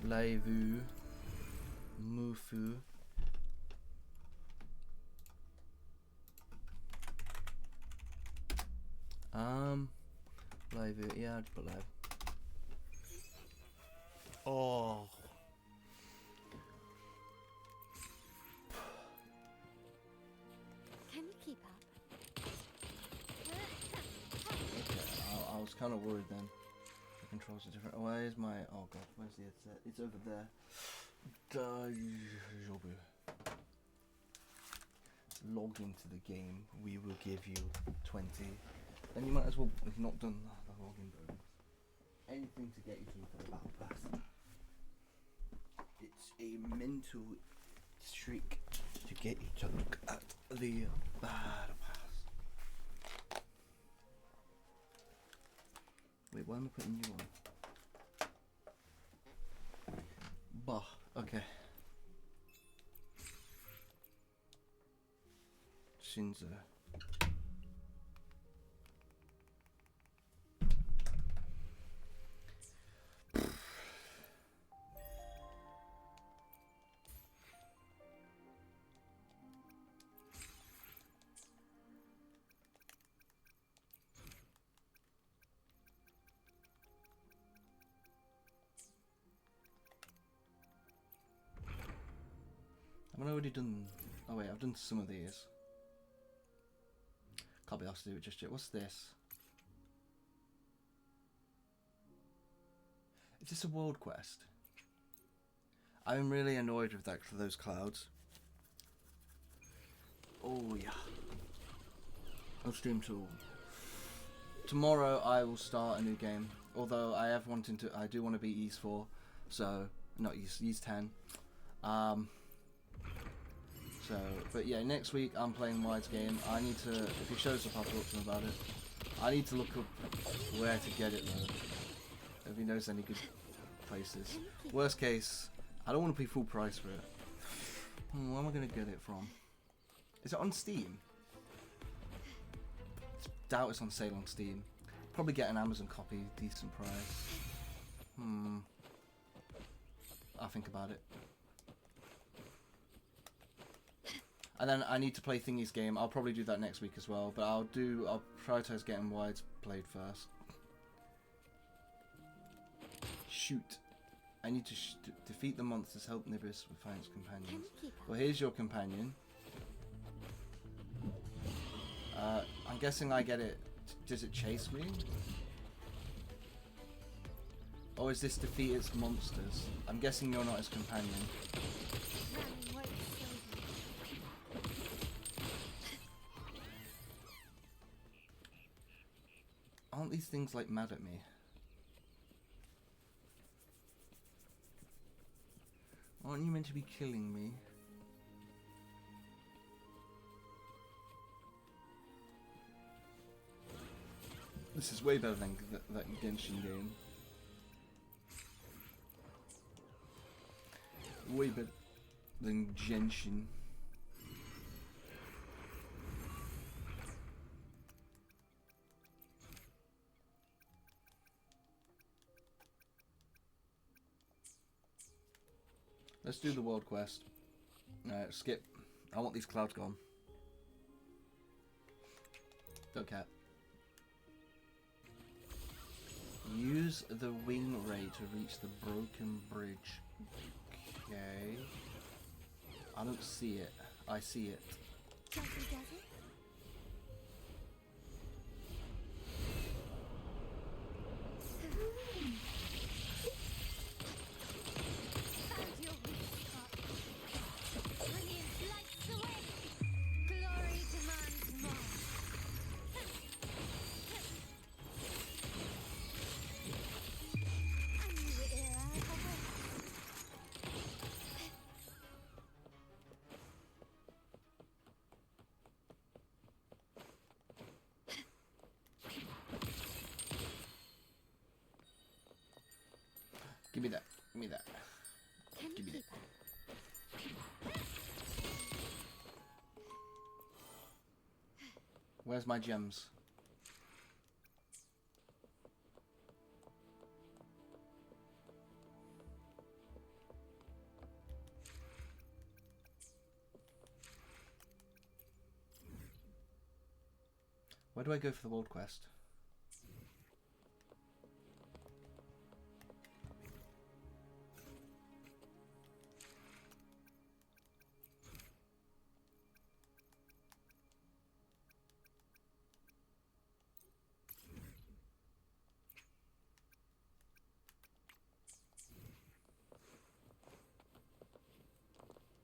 Laivu. Mufu. Laivu. Yeah, I'd put live. Oh. Can you keep up? Okay, I was kind of worried then. The controls are different. Where's my... Oh god, where's the headset? It's over there. Log into the game. We will give you 20. Then you might as well have not done the login bonus. Anything to get you to look at the battle pass. It's a mental streak to get you to look at the battle pass. Wait, why am I putting you on? Bah, okay. Shinzo. I've already done... Oh wait, I've done some of these. Can't be asked to do it just yet. What's this? Is this a world quest? I'm really annoyed with that, those clouds. Oh yeah. I'll stream tool. Tomorrow I will start a new game. Although I do want to beat East 4. So, not East 10. But yeah, next week I'm playing Wide's game. I need to, if he shows up, I'll talk to him about it. I need to look up where to get it though. If he knows any good places. Worst case, I don't want to pay full price for it. Where am I going to get it from? Is it on Steam? Doubt it's on sale on Steam. Probably get an Amazon copy, decent price. I'll think about it. And then I need to play Thingy's game. I'll probably do that next week as well. But I'll prioritize getting Wide's played first. Shoot. I need to defeat the monsters, help Nibis find its companions. Well, here's your companion. I'm guessing I get it. Does it chase me? Or is this defeat its monsters? I'm guessing you're not his companion. Aren't these things like mad at me? Aren't you meant to be killing me? This is way better than that Genshin game. Way better than Genshin. Let's do the world quest. Alright, skip. I want these clouds gone. Don't care. Use the wing ray to reach the broken bridge. Okay. I don't see it. I see it. Give me that. Give me that. Give me that. Where's my gems? Where do I go for the world quest?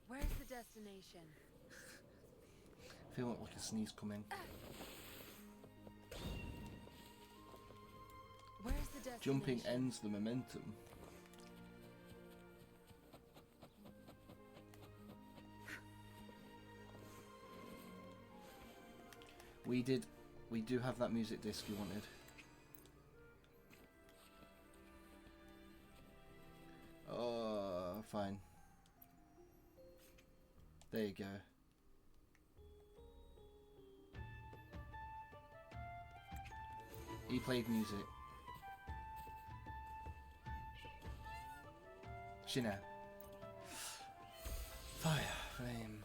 Where's the destination? I feel like a sneeze coming. Where's the destination? Jumping ends the momentum. We do have that music disc you wanted. Oh, fine. There you go. He played music. Shina. Fire flame.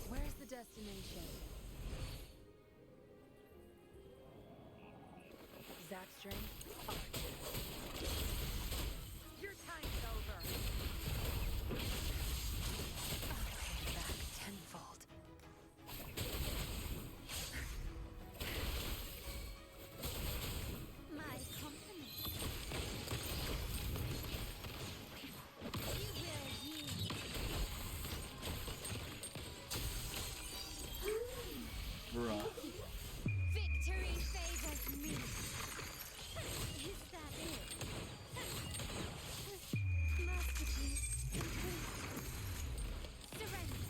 Where's the destination? Zap strength. Archer. Your time's over. I'll pay back tenfold. My company. You will yield. Bruh. Victory favors me. Is that it? Masterpiece complete. Surrender.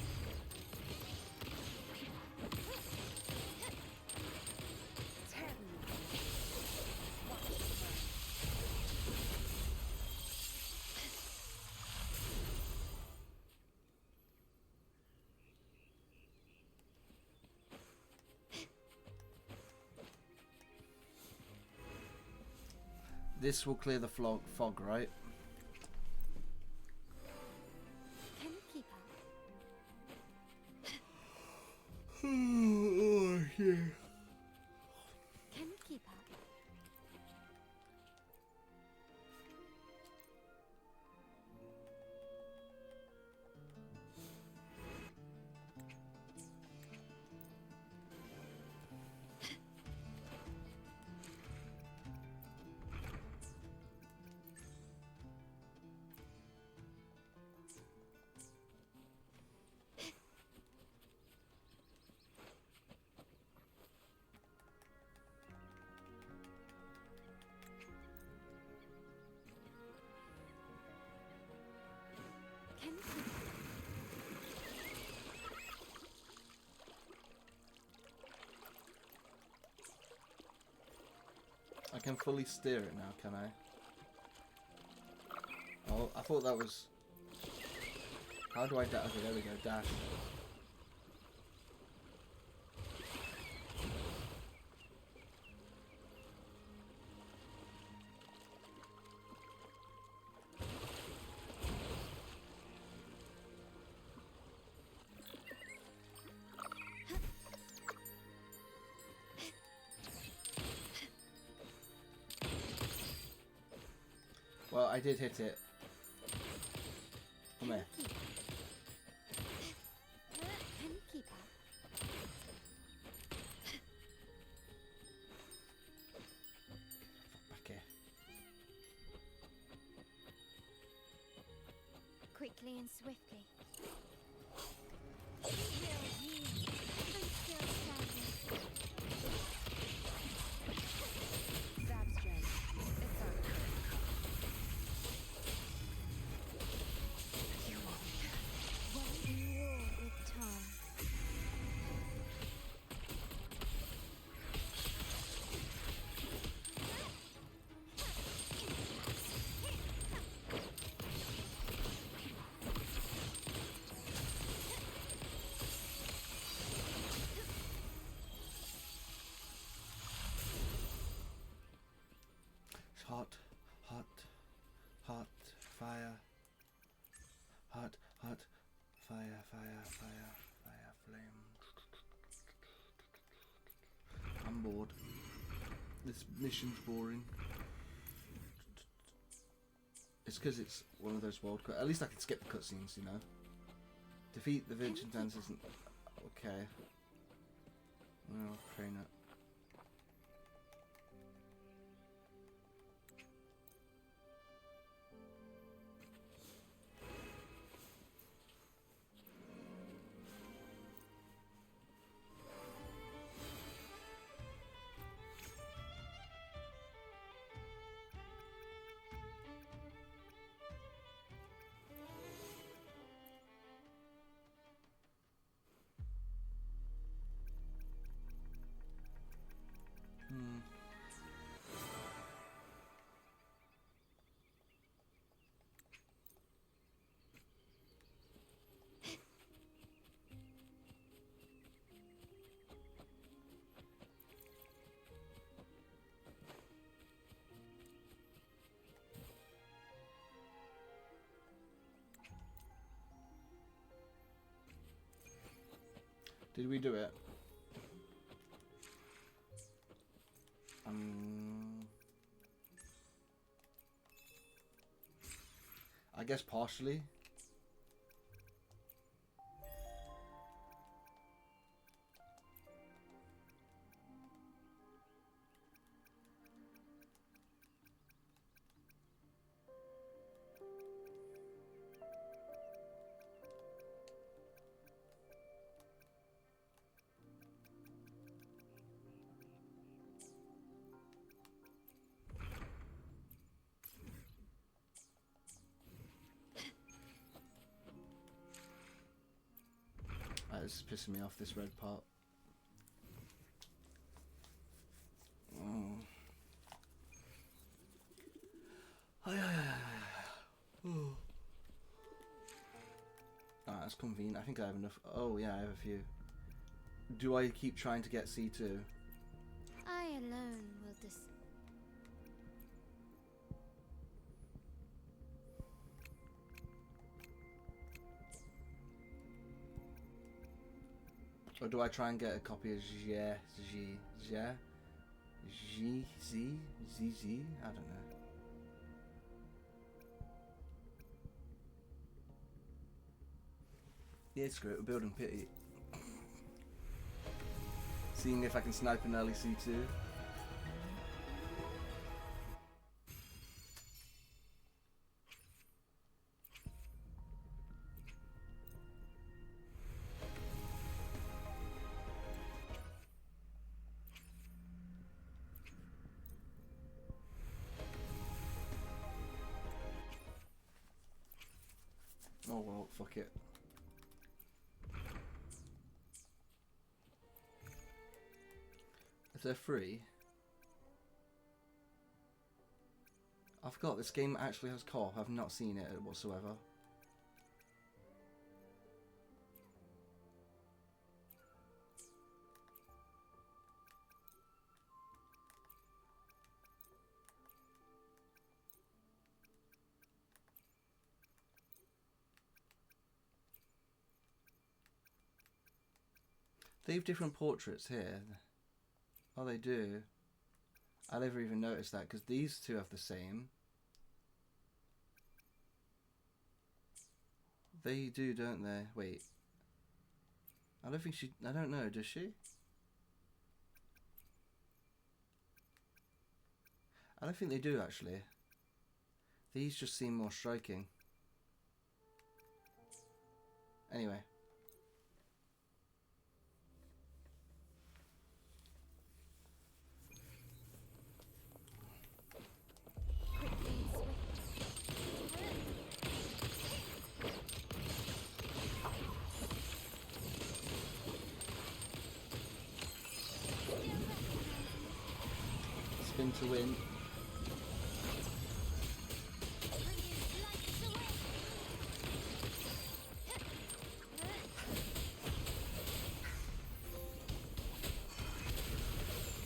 Terminal. Watch it burn. This will clear the fog, right? Can you keep up? Oh, yeah. Can you keep up? Can you keep up? I can fully steer it now, can I? Oh, I thought that was... How do I dash? Okay, there we go, dash. Well, I did hit it. Come here. Can you keep up? Back here. Quickly and swiftly. You will yield. I'm still standing. Zap strength. It's on. You won't. Won't you war with time? bored. This mission's boring. It's because it's one of those world. At least I can skip the cutscenes, you know. Defeat the Vigilantes isn't okay. Well, train it. Did we do it? I guess partially. This is pissing me off, this red part. That's convenient. I think I have enough. Oh yeah, I have a few. Do I keep trying to get C2? I alone will decide. Or do I try and get a copy of Z? I don't know. Yeah, screw it, we're building pity. Seeing if I can snipe an early C2. Oh well, fuck it. Is there free? I forgot this game actually has co-op. I've not seen it whatsoever. They have different portraits here. Oh, they do. I never even noticed that because these two have the same. They do, don't they? Wait. I don't think she... I don't know, does she? I don't think they do, actually. These just seem more striking. Anyway. Spin to win.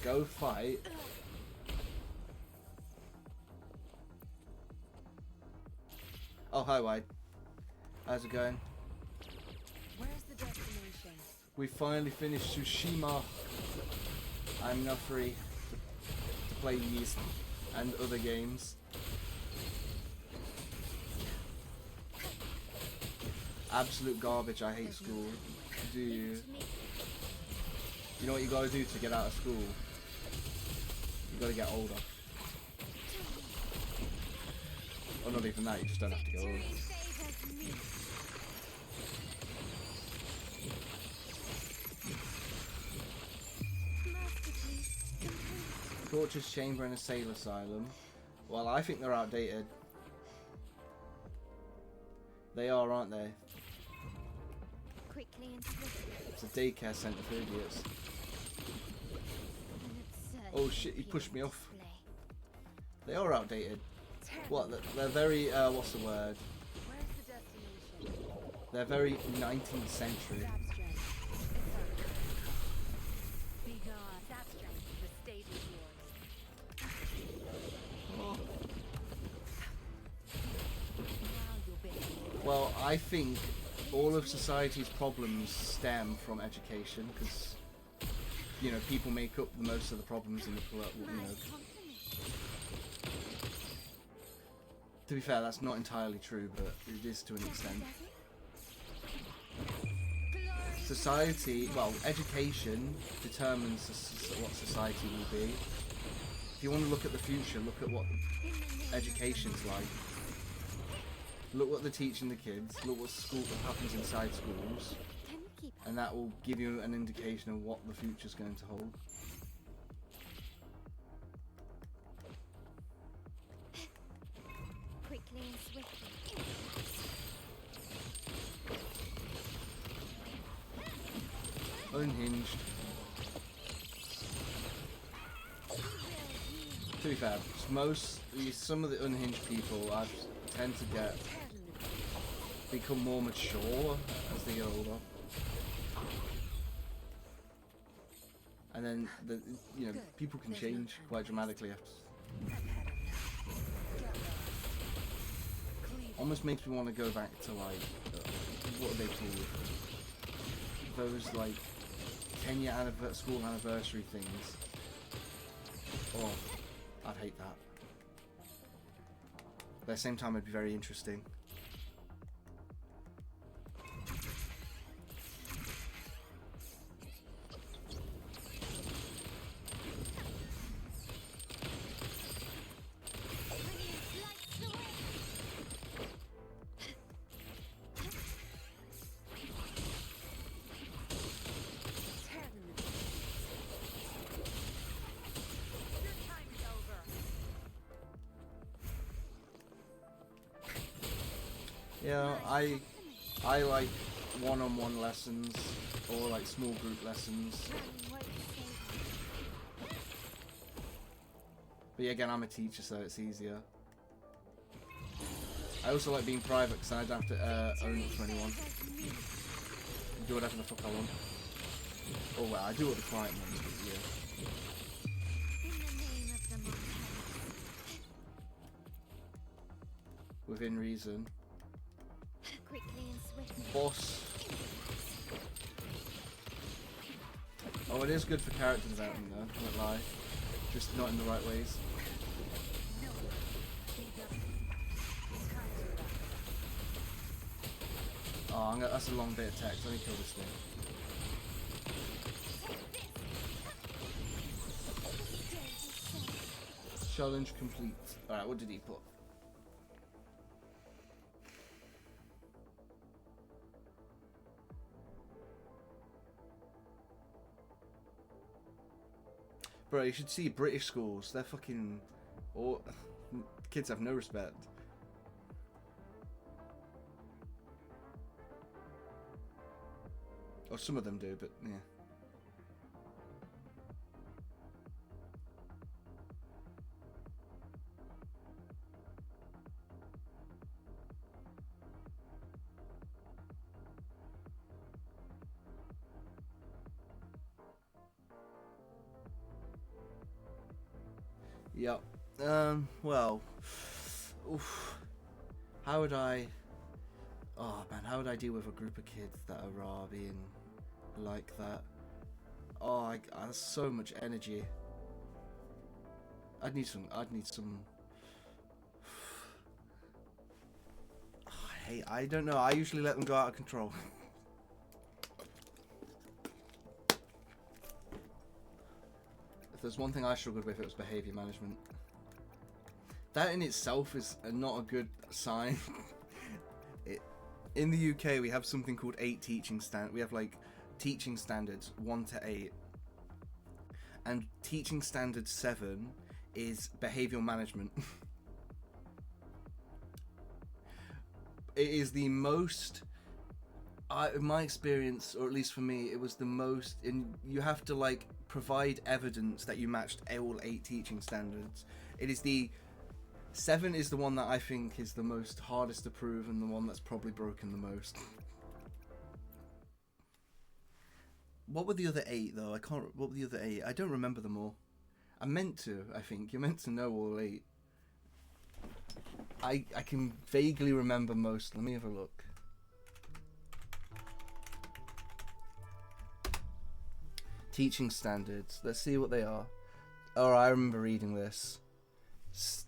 Go fight. Oh, hi, Wide. How's it going? Where's the destination? We finally finished Tsushima. I'm now free to play these and other games. Absolute garbage. I hate school. Do you? You know what you gotta do to get out of school? You gotta get older. Or not even that, you just don't have to go older. Torture's Chamber and a Sail Asylum. Well, I think they're outdated. They are, aren't they? Quickly and swiftly. It's a daycare centre for idiots. Oh shit, he pushed me off. They are outdated. What? They're very, what's the word? Where's the destination? They're very 19th century. Be gone. Abstract. The stage is yours. Now you'll be. Well, I think all of society's problems stem from education, because, you know, people make up most of the problems in the, you know. To be fair, that's not entirely true, but it is to an extent. Society, well, education determines what society will be. If you want to look at the future, look at what education's like. Look what they're teaching the kids, look what happens inside schools, and that will give you an indication of what the future's going to hold. Quickly and swiftly. Unhinged. To be fair, some of the unhinged people tend to become more mature as they get older, and then you know, people can change quite dramatically after. Almost makes me want to go back to like what are they called? Those like 10-year school anniversary things. Oh, I'd hate that. But at the same time, it'd be very interesting. Yeah, I like one-on-one lessons or like small group lessons. But yeah, again, I'm a teacher, so it's easier. I also like being private because I don't have to own it for anyone. Do whatever the fuck I want. Oh well, I do what the client wants, but yeah. Within reason. Boss. Oh, it is good for character development though, I won't lie. Just not in the right ways. Oh, that's a long bit of text. Let me kill this thing. Challenge complete. Alright, what did he put? Bro, you should see British schools. They're fucking... kids have no respect. Or some of them do, but yeah. Yep. Well, oof. How would I... Oh man, how would I deal with a group of kids that are being like that? Oh, that's so much energy. I'd need some. Hey, I don't know. I usually let them go out of control. If there's one thing I struggled with, it was behavior management. That in itself is not a good sign. In the UK, we have something called 8 teaching standards. We have like teaching standards 1 to 8, and teaching standard 7 is behavioral management. It is the most, in my experience, or at least for me, it was the most. You have to like provide evidence that you matched all 8 teaching standards. It is the 7 is the one that I think is the most hardest to prove and the one that's probably broken the most. What were the other 8 though? What were the other 8? I don't remember them all. I meant to. I think you're meant to know all 8. I can vaguely remember most. Let me have a look. Teaching standards. Let's see what they are. Oh, I remember reading this.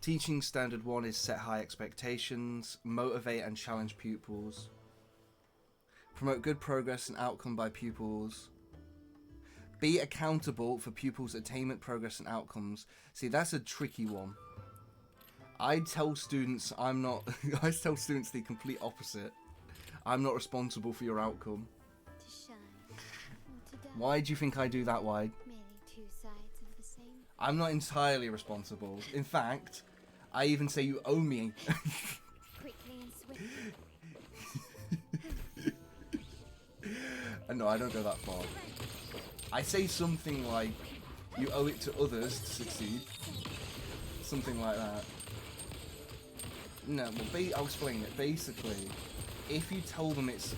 Teaching standard 1 is set high expectations, motivate and challenge pupils, promote good progress and outcome by pupils, be accountable for pupils' attainment, progress and outcomes. See, that's a tricky one. I tell students I'm not. I tell students the complete opposite. I'm not responsible for your outcome. To shine or to die. Why do you think I do that, Wide? Merely two sides of the same. I'm not entirely responsible. In fact, I even say you owe me. Quickly and swiftly. No, I don't go that far. I say something like, you owe it to others to succeed. Something like that. No, well, I'll explain it. Basically, if you tell them if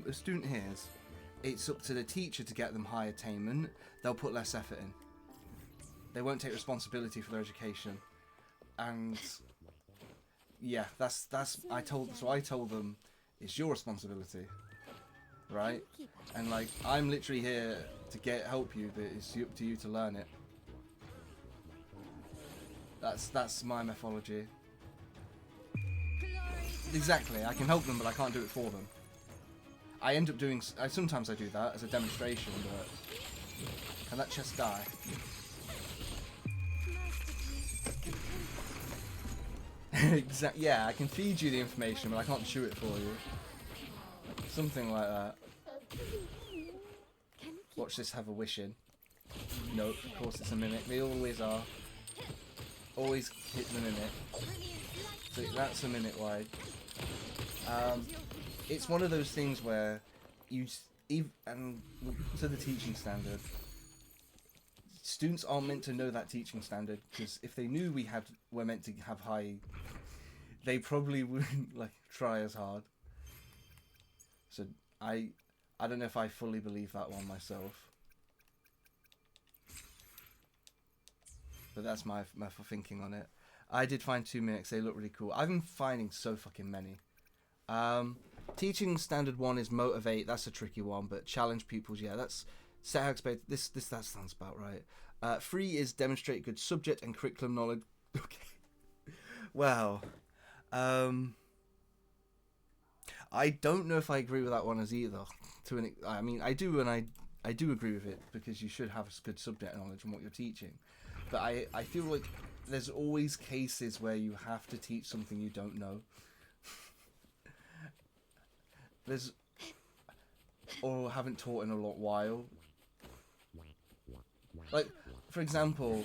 a student hears it's up to the teacher to get them high attainment, they'll put less effort in. They won't take responsibility for their education. And yeah, I told them it's your responsibility, right? And like, I'm literally here to help you, but it's up to you to learn it. That's my methodology. Exactly, I can help them, but I can't do it for them. I end up doing. Sometimes I do that as a demonstration, but can that chest die? Exactly. Yeah, I can feed you the information, but I can't chew it for you. Something like that. Watch this have a wish in. Nope, of course it's a mimic. They always are. Always hit the mimic. So that's a mimic Wide. It's one of those things where and to the teaching standard, students aren't meant to know that teaching standard, because if they knew we're meant to have high, they probably wouldn't like try as hard. So I don't know if I fully believe that one myself, but that's my thinking on it. I did find 2 mimics. They look really cool. I've been finding so fucking many. Teaching standard 1 is motivate. That's a tricky one, but challenge pupils. Yeah, that's set how expect. That sounds about right. 3 is demonstrate good subject and curriculum knowledge. Okay. Well, I don't know if I agree with that one as either. I mean, I do, and I do agree with it, because you should have good subject knowledge in what you're teaching. But I feel like there's always cases where you have to teach something you don't know. Or haven't taught in a lot while. Like, for example,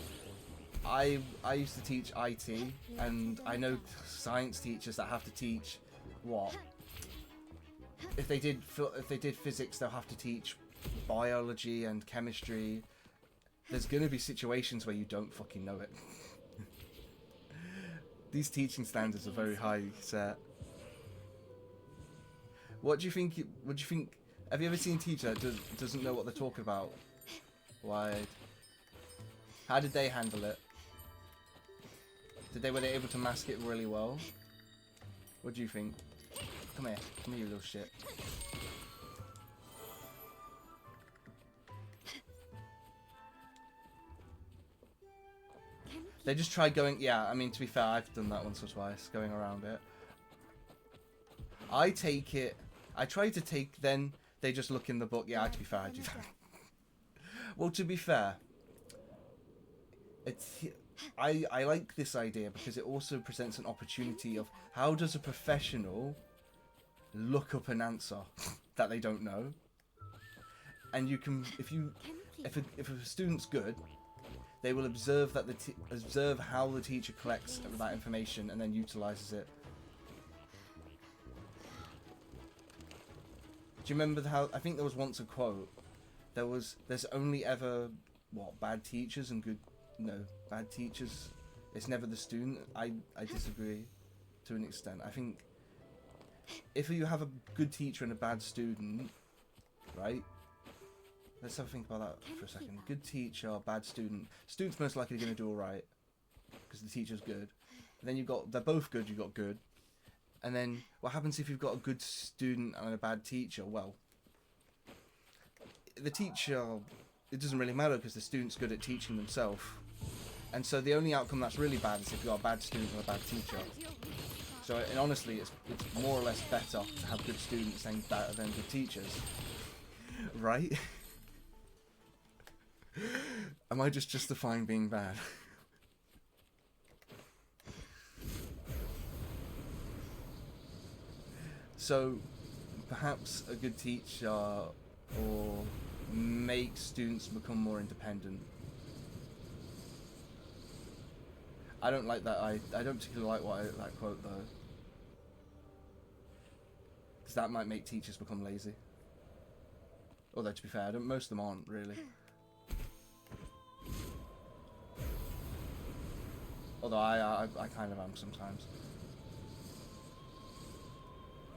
I used to teach IT, and I know science teachers that have to teach what? If they did physics, they'll have to teach biology and chemistry. There's gonna be situations where you don't fucking know it. These teaching standards are very high set. What do you think? Have you ever seen a teacher that doesn't know what they're talking about? Why? How did they handle it? Were they able to mask it really well? What do you think? Come here, you little shit. They just try going. Yeah, I mean, to be fair, I've done that once or twice, going around it. I take it. I try to take. Then they just look in the book. Yeah, to be fair, I do that. Well, to be fair, I like this idea because it also presents an opportunity of how does a professional look up an answer that they don't know, and you can if a student's good, they will observe that observe how the teacher collects that information and then utilizes it. Do you remember how I think there was once a quote? There's only ever bad teachers and good bad teachers. It's never the student. I disagree to an extent. I think if you have a good teacher and a bad student, right? Let's have a think about that for a second. Good teacher, bad student. Student's most likely going to do all right because the teacher's good. And then they're both good. You've got good. And then what happens if you've got a good student and a bad teacher? Well, the teacher, it doesn't really matter because the student's good at teaching themselves. And so the only outcome that's really bad is if you've got a bad student and a bad teacher. So and honestly, it's more or less better to have good students than good teachers. Right? Am I just justifying being bad? So perhaps a good teacher or make students become more independent. I don't like that. I don't particularly like that quote though, because that might make teachers become lazy. Although to be fair, most of them aren't really. Although I kind of am sometimes.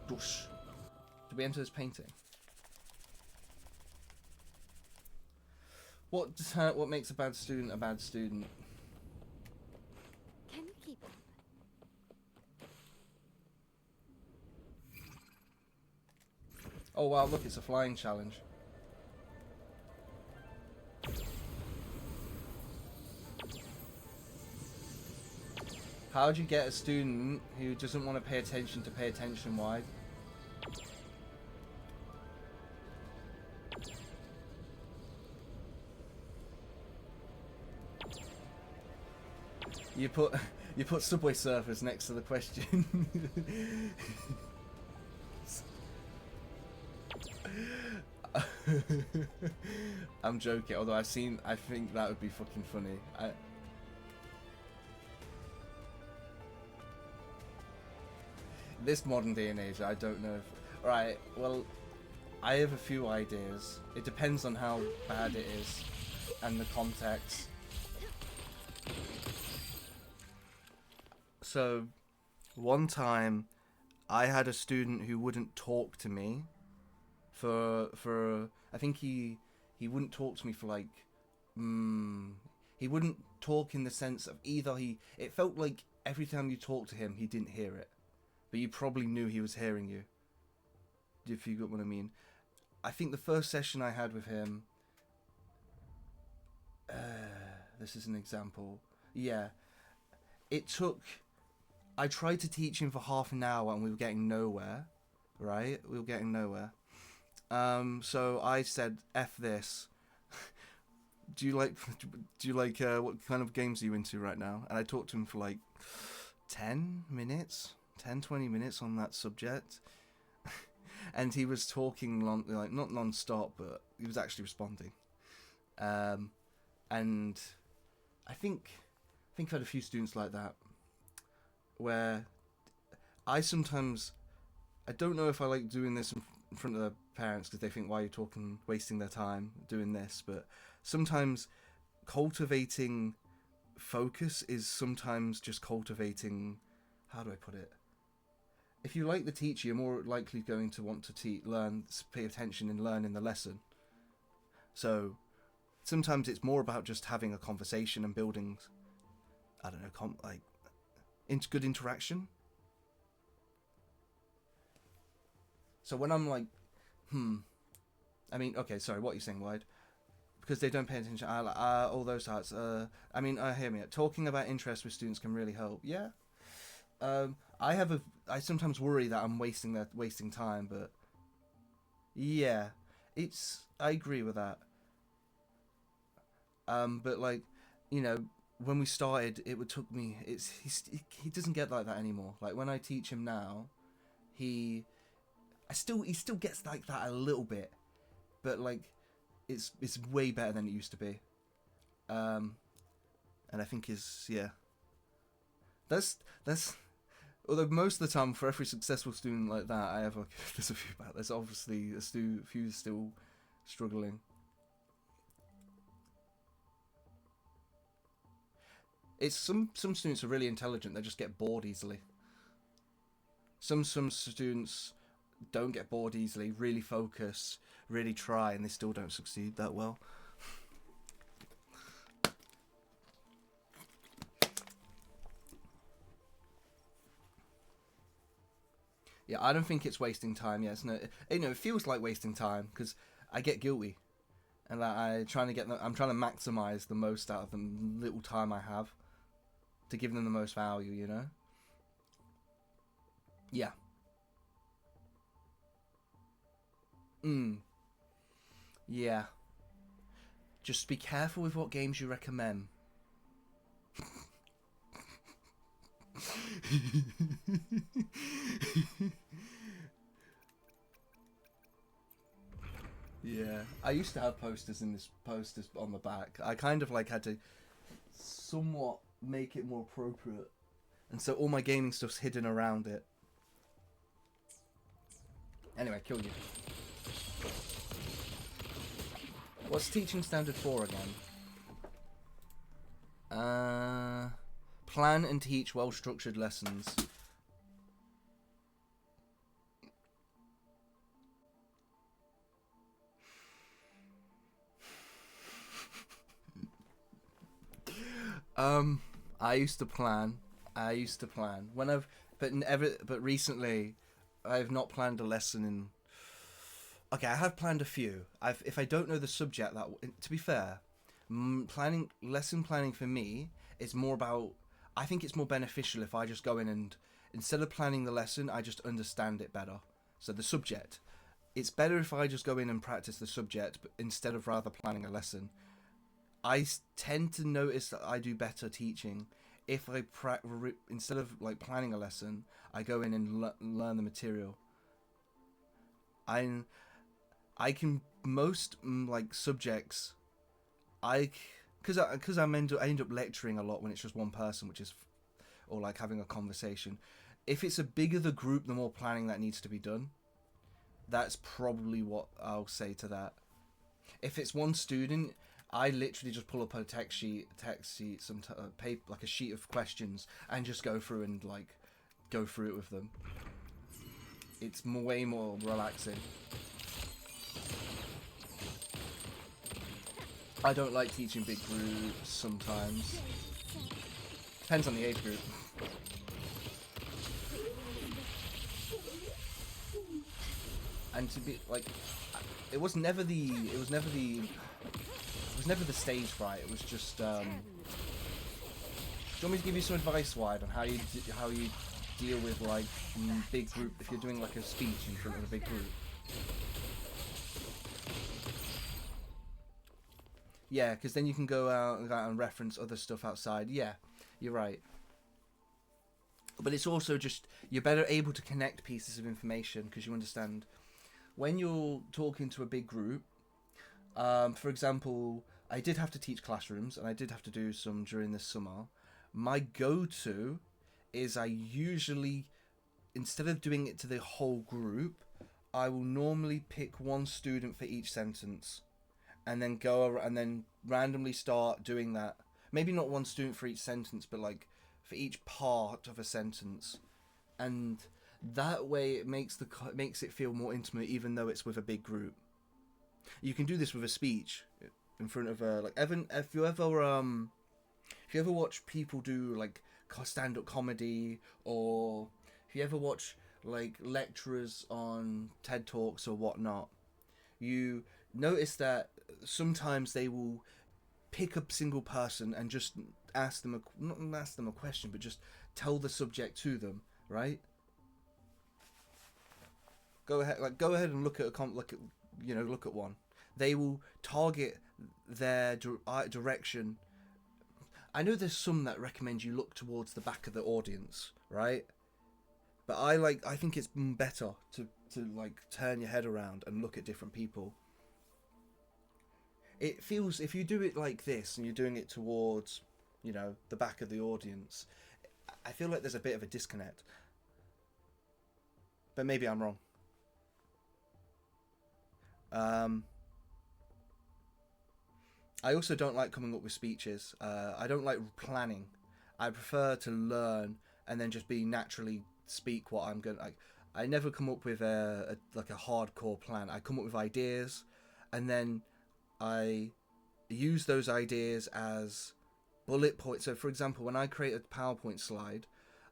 Doosh. Did we enter this painting? What makes a bad student a bad student? Can you keep up? Oh wow, look, it's a flying challenge. How do you get a student who doesn't want to pay attention wide? You put Subway Surfers next to the question. I'm joking, although I think that would be fucking funny. This modern day and age, I don't know if... Right, well, I have a few ideas. It depends on how bad it is and the context. So, one time, I had a student who wouldn't talk to me for I think he wouldn't talk to me for like... he wouldn't talk in the sense of either it felt like every time you talked to him, he didn't hear it. But you probably knew he was hearing you. If you got what I mean. I think the first session I had with him... this is an example. Yeah. It took... I tried to teach him for half an hour and we were getting nowhere. Right? We were getting nowhere. So I said, F this. Do you like what kind of games are you into right now? And I talked to him for like 10 minutes. 10-20 minutes on that subject. And he was talking like not non-stop, but he was actually responding. And I think I've had a few students like that where I don't know if I like doing this in front of their parents because they think, why are you talking, wasting their time doing this? But sometimes cultivating focus is sometimes just cultivating, how do I put it? If you like the teacher, you're more likely going to want to learn, pay attention and learn in the lesson. So sometimes it's more about just having a conversation and building, I don't know, good interaction. So when I'm like, I mean, okay, sorry, what are you saying, Wide? because they don't pay attention. All those parts. I mean, hear me. Talking about interest with students can really help. Yeah. I sometimes worry that I'm wasting time, but yeah, I agree with that. But like, you know, when we started, it would took me. He doesn't get like that anymore. Like when I teach him now, he still gets like that a little bit, but like, it's way better than it used to be. And I think that's. Although most of the time, for every successful student like that, I have there's a few bad. There's obviously a few still struggling. It's some students are really intelligent. They just get bored easily. Some students don't get bored easily. Really focus, really try, and they still don't succeed that well. Yeah, I don't think it's wasting time. Yes, no, it feels like wasting time because I get guilty, and like I'm trying to maximize the most out of the little time I have, to give them the most value. You know. Yeah. Yeah. Just be careful with what games you recommend. Yeah, I used to have posters on the back. I kind of like had to somewhat make it more appropriate, and so all my gaming stuff's hidden around it. Anyway, kill you. What's teaching standard 4 again? Plan and teach well-structured lessons. I used to plan but recently I've not planned a lesson in. Okay, I have planned a few. If I don't know the subject, to be fair, lesson planning for me is more about. I think it's more beneficial if I just go in and instead of planning the lesson, I just understand it better. So the subject, it's better if I just go in and practice the subject, but instead of rather planning a lesson. I tend to notice that I do better teaching if I instead of like planning a lesson, I go in and learn the material. I can most like subjects. Because I end up lecturing a lot when it's just one person, or like having a conversation. If it's a bigger the group, the more planning that needs to be done. That's probably what I'll say to that. If it's one student, I literally just pull up a text sheet, some paper, like a sheet of questions, and just go through it with them. It's way more relaxing. I don't like teaching big groups sometimes. Depends on the age group. And to be like, it was never the stage fright. It was just. Do you want me to give you some advice, Wide, on how you deal with like big group if you're doing like a speech in front of a big group? Yeah, because then you can go out and reference other stuff outside. Yeah, you're right. But it's also just, you're better able to connect pieces of information because you understand. When you're talking to a big group, for example, I did have to teach classrooms and I did have to do some during this summer. My go-to is I usually, instead of doing it to the whole group, I will normally pick one student for each sentence. And then and then randomly start doing that. Maybe not one student for each sentence, but like for each part of a sentence, and that way it makes it feel more intimate, even though it's with a big group. You can do this with a speech in front of like Evan. If you ever watch people do like stand-up comedy, or if you ever watch like lecturers on TED Talks or whatnot, you notice that sometimes they will pick up a single person and just ask them not ask them a question, but just tell the subject to them, right? Go ahead and look at look at one. They will target their direction. I know there's some that recommend you look towards the back of the audience, right? But I think it's better to like turn your head around and look at different people. It feels, if you do it like this and you're doing it towards, the back of the audience, I feel like there's a bit of a disconnect. But maybe I'm wrong. I also don't like coming up with speeches. I don't like planning. I prefer to learn and then just be naturally speak what I'm going to... I never come up with a hardcore plan. I come up with ideas, and then I use those ideas as bullet points. So, for example, when I create a PowerPoint slide,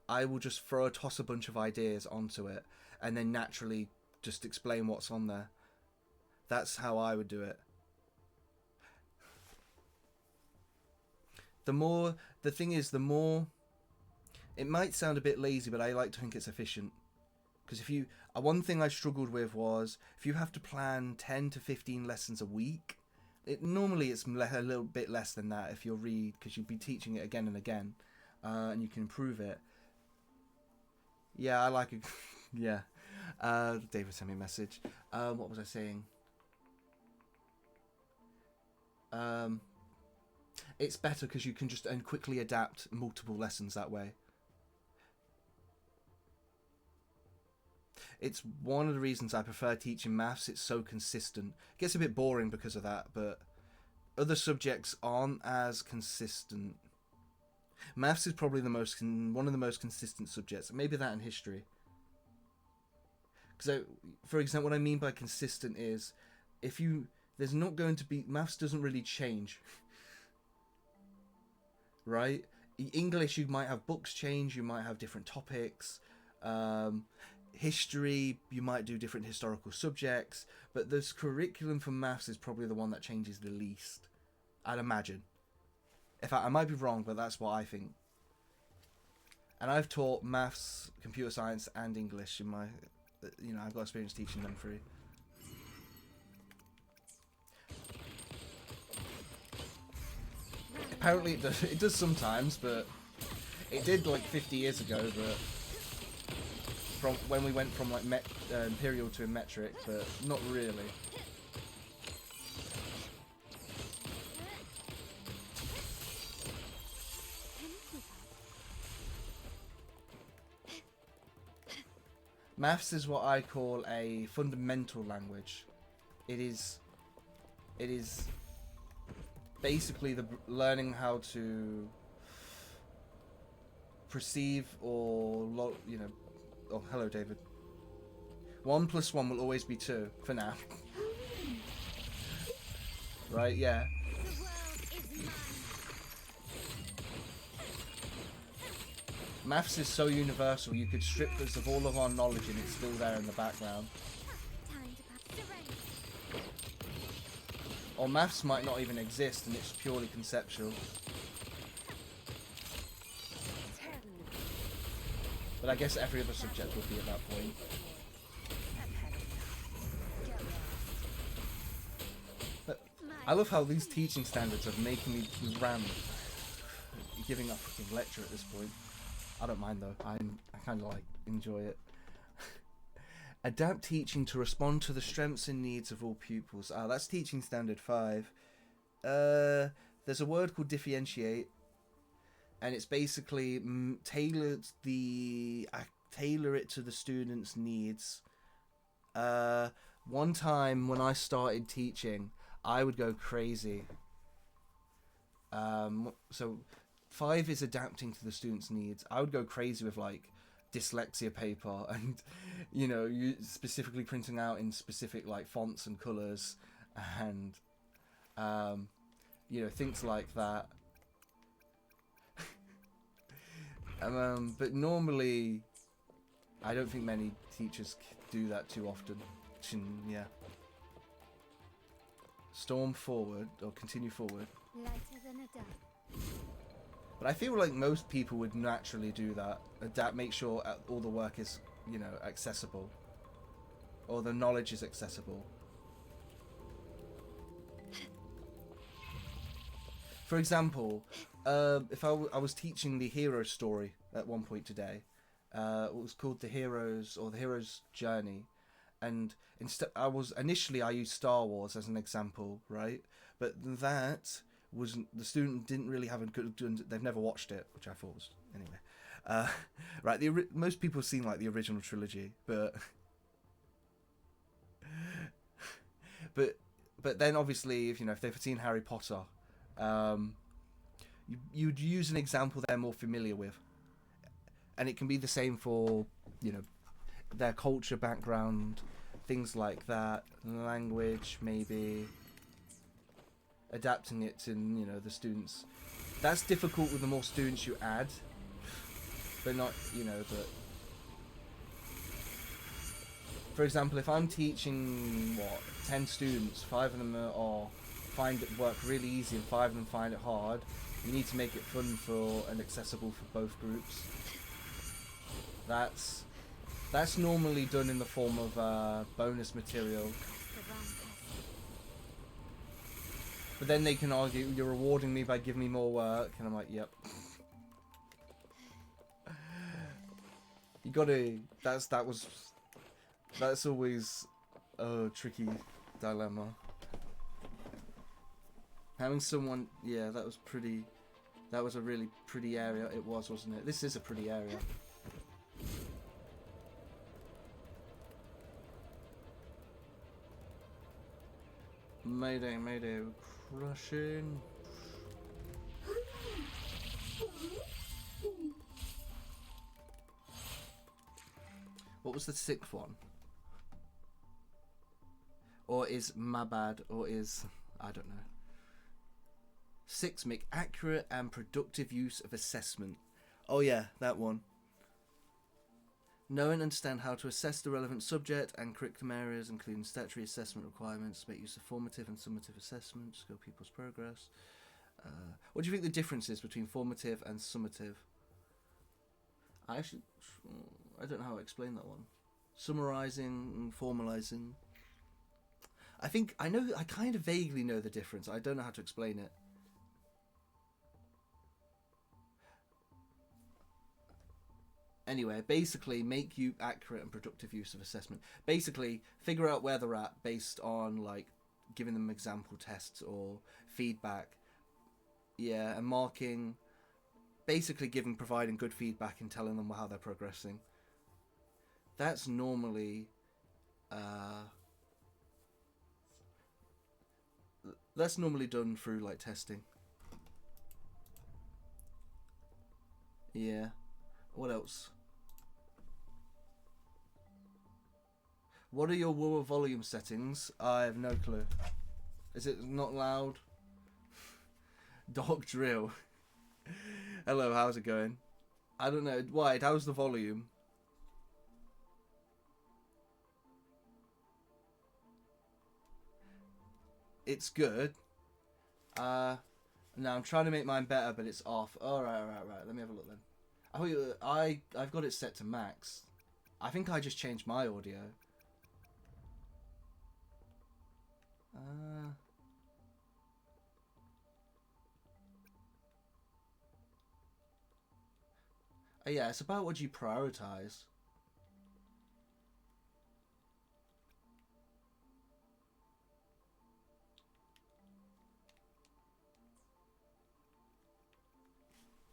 I will just toss a bunch of ideas onto it, and then naturally just explain what's on there. That's how I would do it. The thing is, it might sound a bit lazy, but I like to think it's efficient. Because one thing I struggled with was, if you have to plan 10 to 15 lessons a week, normally it's a little bit less than that if you'll read, because you'll be teaching it again and again, and you can improve it. Yeah, I like it. Yeah. David sent me a message. What was I saying? It's better because you can just quickly adapt multiple lessons that way. It's one of the reasons I prefer teaching maths. It's so consistent. It gets a bit boring because of that, but other subjects aren't as consistent. Maths is probably one of the most consistent subjects. Maybe that and history. So, for example, what I mean by consistent is, there's not going to be... Maths doesn't really change. Right? English, you might have books change, you might have different topics. History, you might do different historical subjects, but this curriculum for maths is probably the one that changes the least, I'd imagine. In fact, I might be wrong, but that's what I think. And I've taught maths, computer science, and English in my... I've got experience teaching them three. Apparently it does sometimes, but it did like 50 years ago, but from when we went from like imperial to metric, but not really. Maths is what I call a fundamental language. It is basically learning how to perceive or oh, hello David. 1 + 1 will always be 2 for now. Right, yeah. The world is mine. Maths is so universal, you could strip us of all of our knowledge and it's still there in the background. Time to surrender. Or maths might not even exist and it's purely conceptual. But I guess every other subject would be at that point. But I love how these teaching standards are making me ram giving a fucking lecture at this point. I don't mind though. I kind of enjoy it. Adapt teaching to respond to the strengths and needs of all pupils. That's teaching standard 5. There's a word called differentiate, and it's basically tailor it to the student's needs. One time when I started teaching, I would go crazy. So 5 is adapting to the student's needs. I would go crazy with dyslexia paper and you specifically printing out in specific fonts and colors and things like that. But normally I don't think many teachers do that too often. Yeah. Storm forward, or continue forward. Lighter than a dove. But I feel like most people would naturally do that. Adapt, make sure all the work is, you know, accessible. Or the knowledge is accessible. For example, if I was teaching the hero story at one point today, it was called the hero's journey, and instead I used Star Wars as an example, right? But that was the student didn't really have a good. They've never watched it, which I thought was anyway. Right, most people have seen like the original trilogy, but but then obviously if they've seen Harry Potter. You'd use an example they're more familiar with, and it can be the same for their culture background, things like that, language, maybe adapting it to the students. That's difficult with the more students you add, but not but for example, if I'm teaching 10 students, 5 of them find it work really easy and 5 of them find it hard, you need to make it fun and accessible for both groups. That's normally done in the form of bonus material. But then they can argue, you're rewarding me by giving me more work, and I'm like, yep. You gotta, that's always a tricky dilemma. Having someone, yeah, that was a really pretty area. It was, wasn't it? This is a pretty area. Mayday, mayday, we're crushing. What was the 6th one? Or is my bad, or is, I don't know. 6, make accurate and productive use of assessment. Oh yeah, that one. Know and understand how to assess the relevant subject and curriculum areas, including statutory assessment requirements, make use of formative and summative assessments, score people's progress. What do you think the difference is between formative and summative? I don't know how to explain that one. Summarizing and formalizing. I kind of vaguely know the difference. I don't know how to explain it. Anyway, basically, make you accurate and productive use of assessment. Basically, figure out where they're at based on, like, giving them example tests or feedback. Yeah, and marking. Basically, providing good feedback and telling them how they're progressing. That's normally, done through, like, testing. Yeah. What else? What are your Woowa volume settings? I have no clue. Is it not loud? Dog drill. Hello, how's it going? I don't know. Wyatt, how's the volume? It's good. No, I'm trying to make mine better, but it's off. Oh, right. Let me have a look then. I've got it set to max. I think I just changed my audio. Yeah, it's about what you prioritize.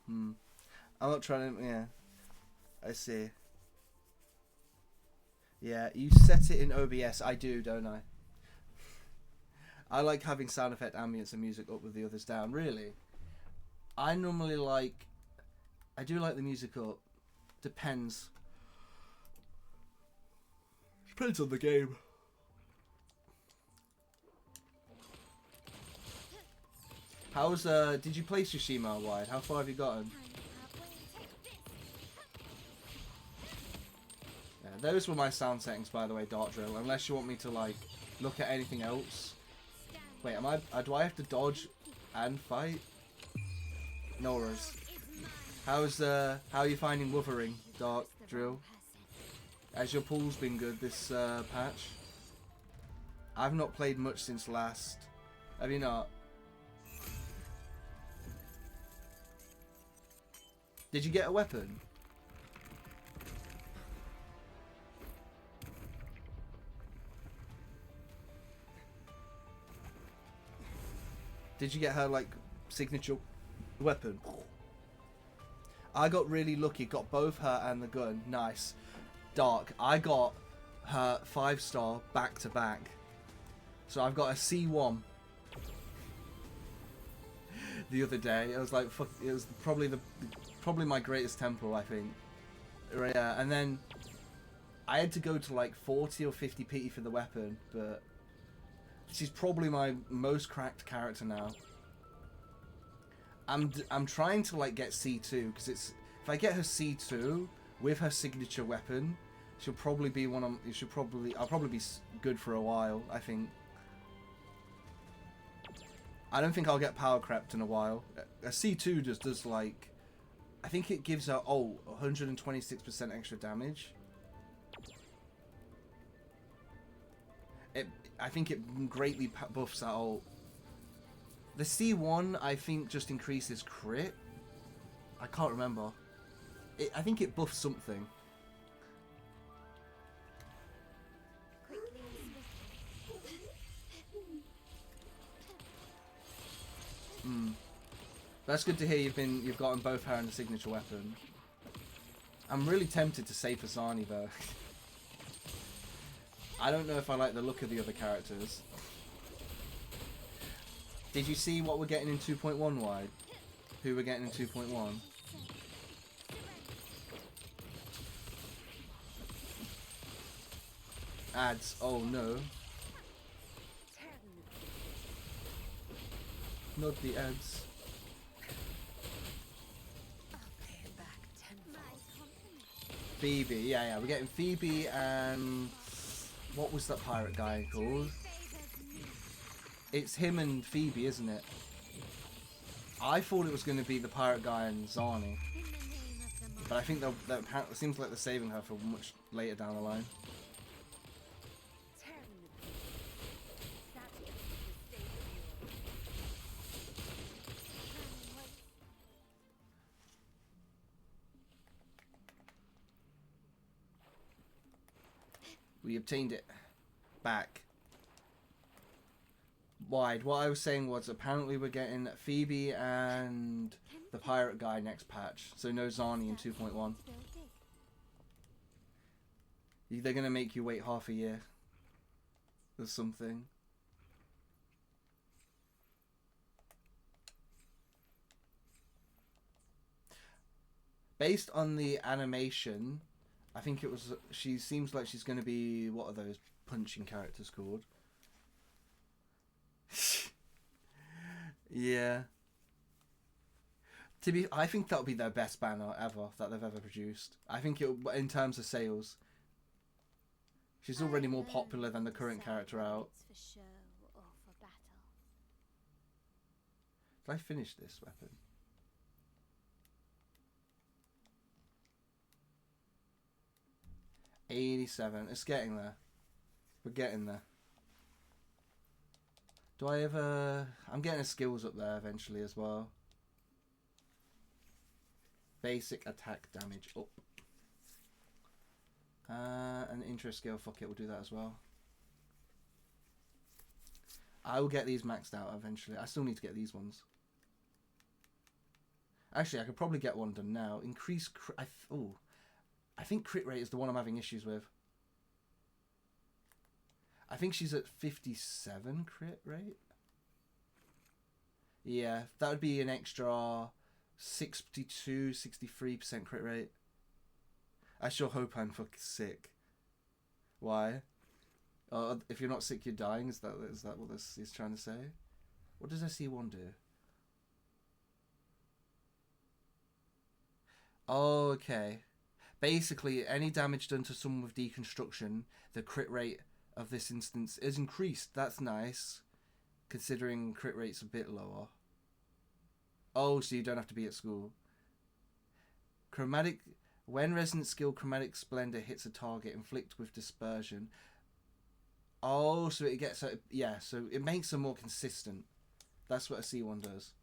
I'm not trying to, yeah. I see. Yeah, you set it in OBS. I do, don't I? I like having sound effect, ambience, and music up with the others down. Really? I normally I do like the music up. Depends. Depends on the game. How's, did you play Tsushima wide? How far have you gotten? Yeah, those were my sound settings, by the way, Dart Drill. Unless you want me to, like, look at anything else. Wait, am I? Do I have to dodge and fight? No worries. How are you finding Wuthering, Dark Drill? Has your pool's been good this patch? I've not played much since last. Have you not? Did you get a weapon? Did you get her like signature weapon? I got really lucky, got both her and the gun. Nice. Dark, I got her 5-star back to back. So I've got a C1 the other day. It was like, fuck, it was probably my greatest tempo, I think. Yeah, and then I had to go to like 40 or 50 PT for the weapon, but she's probably my most cracked character now. I'm trying to like get C2 because it's if I get her C2 with her signature weapon, she'll probably be one of I'll probably be good for a while, I think. I don't think I'll get power crept in a while. A C2 just does like, I think it gives her 126% extra damage. I think it greatly buffs that ult. The C1 I think just increases crit. I can't remember. I think it buffs something. That's good to hear you've gotten both her and the signature weapon. I'm really tempted to save Asani though. I don't know if I like the look of the other characters. Did you see what we're getting in 2.1 wide? Who we're getting in 2.1? Ads. Oh no. Not the ads. Phoebe, yeah, we're getting Phoebe and what was that pirate guy called? It's him and Phoebe, isn't it? I thought it was going to be the pirate guy and Zani, but I think it seems like they're saving her for much later down the line. We obtained it back. Wide. What I was saying was apparently we're getting Phoebe and the pirate guy next patch, so no Zani in 2.1. They're gonna make you wait half a year or something. Based on the animation, I think it was. She seems like she's going to be. What are those punching characters called? Yeah. I think that'll be their best banner ever that they've ever produced. I think in terms of sales, she's already more popular than the current character out. Did I finish this weapon? $87. It's getting there. We're getting there. Do I ever... I'm getting the skills up there eventually as well. Basic attack damage up. An intro skill. Fuck it, we'll do that as well. I will get these maxed out eventually. I still need to get these ones. Actually, I could probably get one done now. Increase... I think crit rate is the one I'm having issues with. I think she's at 57 crit rate. Yeah, that would be an extra 62, 63% crit rate. I sure hope I'm fucking sick. Why? If you're not sick, you're dying. Is that what this is trying to say? What does SC1 do? Oh, okay. Basically, any damage done to someone with deconstruction, the crit rate of this instance is increased. That's nice. considering crit rate's a bit lower. Oh, so you don't have to be at school. Chromatic... When Resonant Skill Chromatic Splendor hits a target, inflict with dispersion. Oh, so it gets... yeah, so it makes them more consistent. That's what a C1 does.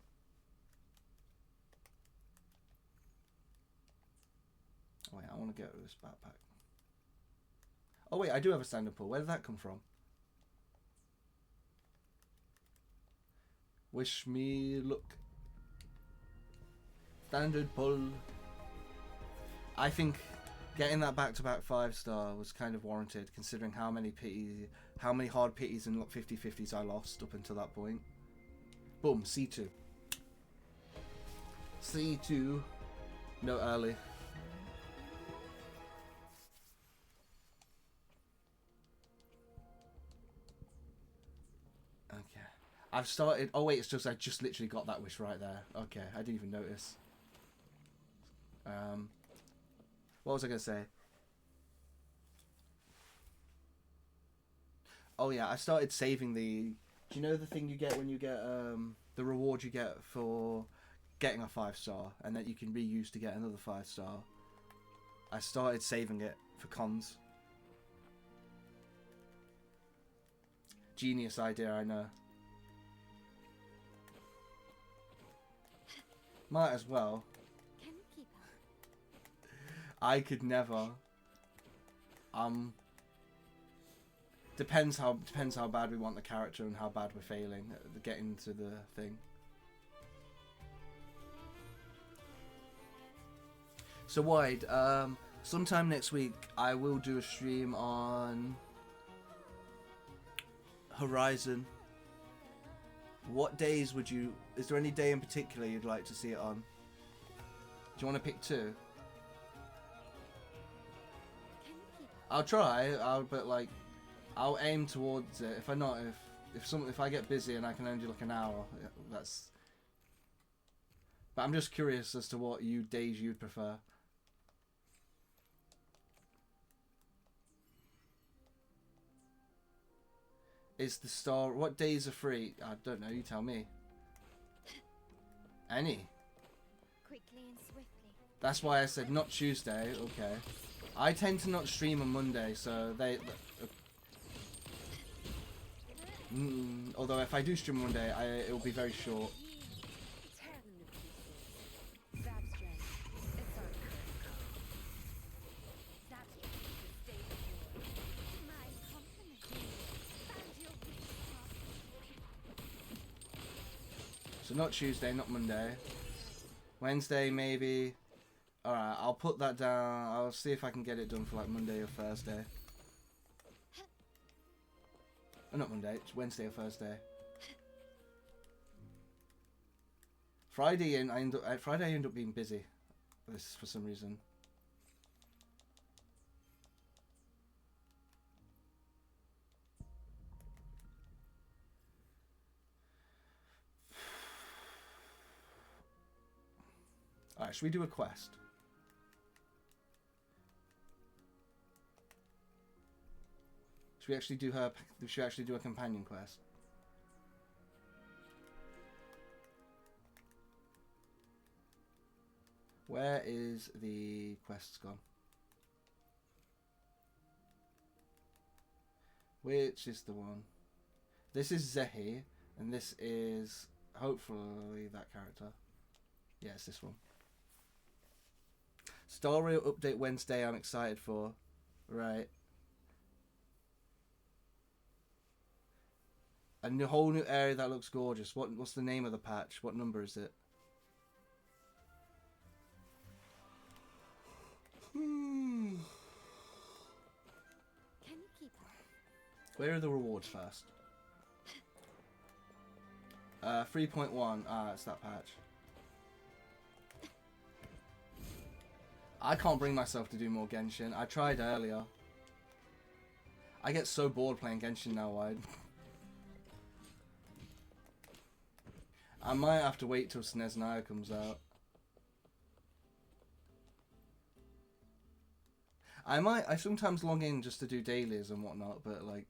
Oh, wait, I want to get this backpack. Oh, wait, I do have a standard pull. Where did that come from? Wish me luck. Standard pull. I think getting that back-to-back 5-star was kind of warranted, considering how many hard pities and 50-50s I lost up until that point. Boom, C2. C2. No early. Okay. I've started... Oh, wait, it's just... I just literally got that wish right there. Okay, I didn't even notice. What was I going to say? Oh, yeah, I started saving the... Do you know the thing you get when you get... the reward you get for getting a 5-star, and that you can reuse to get another 5-star? I started saving it for cons. Genius idea, I know. Might as well. Can you keep up? I could never. Depends how bad we want the character and how bad we're failing at getting to the thing. So Wide, sometime next week I will do a stream on Horizon. What days would you... Is there any day in particular you'd like to see it on? Do you want to pick 2? Can you keep up? I'll try. But like, I'll aim towards it. If if I get busy and I can only do like an hour, that's. But I'm just curious as to what days you'd prefer. Is the star... What days are free? I don't know, you tell me. Any. Quickly and swiftly. That's why I said not Tuesday, okay. I tend to not stream on Monday, so although if I do stream on Monday, it will be very short. Tear them to pieces. Zap strength. It's our current code. Zap strength is the state of war. My compliment. Found your weak spot. So not Tuesday, not Monday. Wednesday, maybe. Alright, I'll put that down. I'll see if I can get it done for like Monday or Thursday. Oh, not Monday, it's Wednesday or Thursday. Friday I end up being busy. This for some reason. Alright, should we do a quest? Should we actually do a companion quest? Where is the quests gone? Which is the one? This is Zehi, and this is hopefully that character. Yeah, it's this one. Star Rail update Wednesday, I'm excited for. Right. A whole new area that looks gorgeous. What's the name of the patch? What number is it? Can you keep up? Where are the rewards first? 3.1. It's that patch. I can't bring myself to do more Genshin. I tried earlier. I get so bored playing Genshin now, Wide. I might have to wait till SNES comes out. I sometimes log in just to do dailies and whatnot, but like,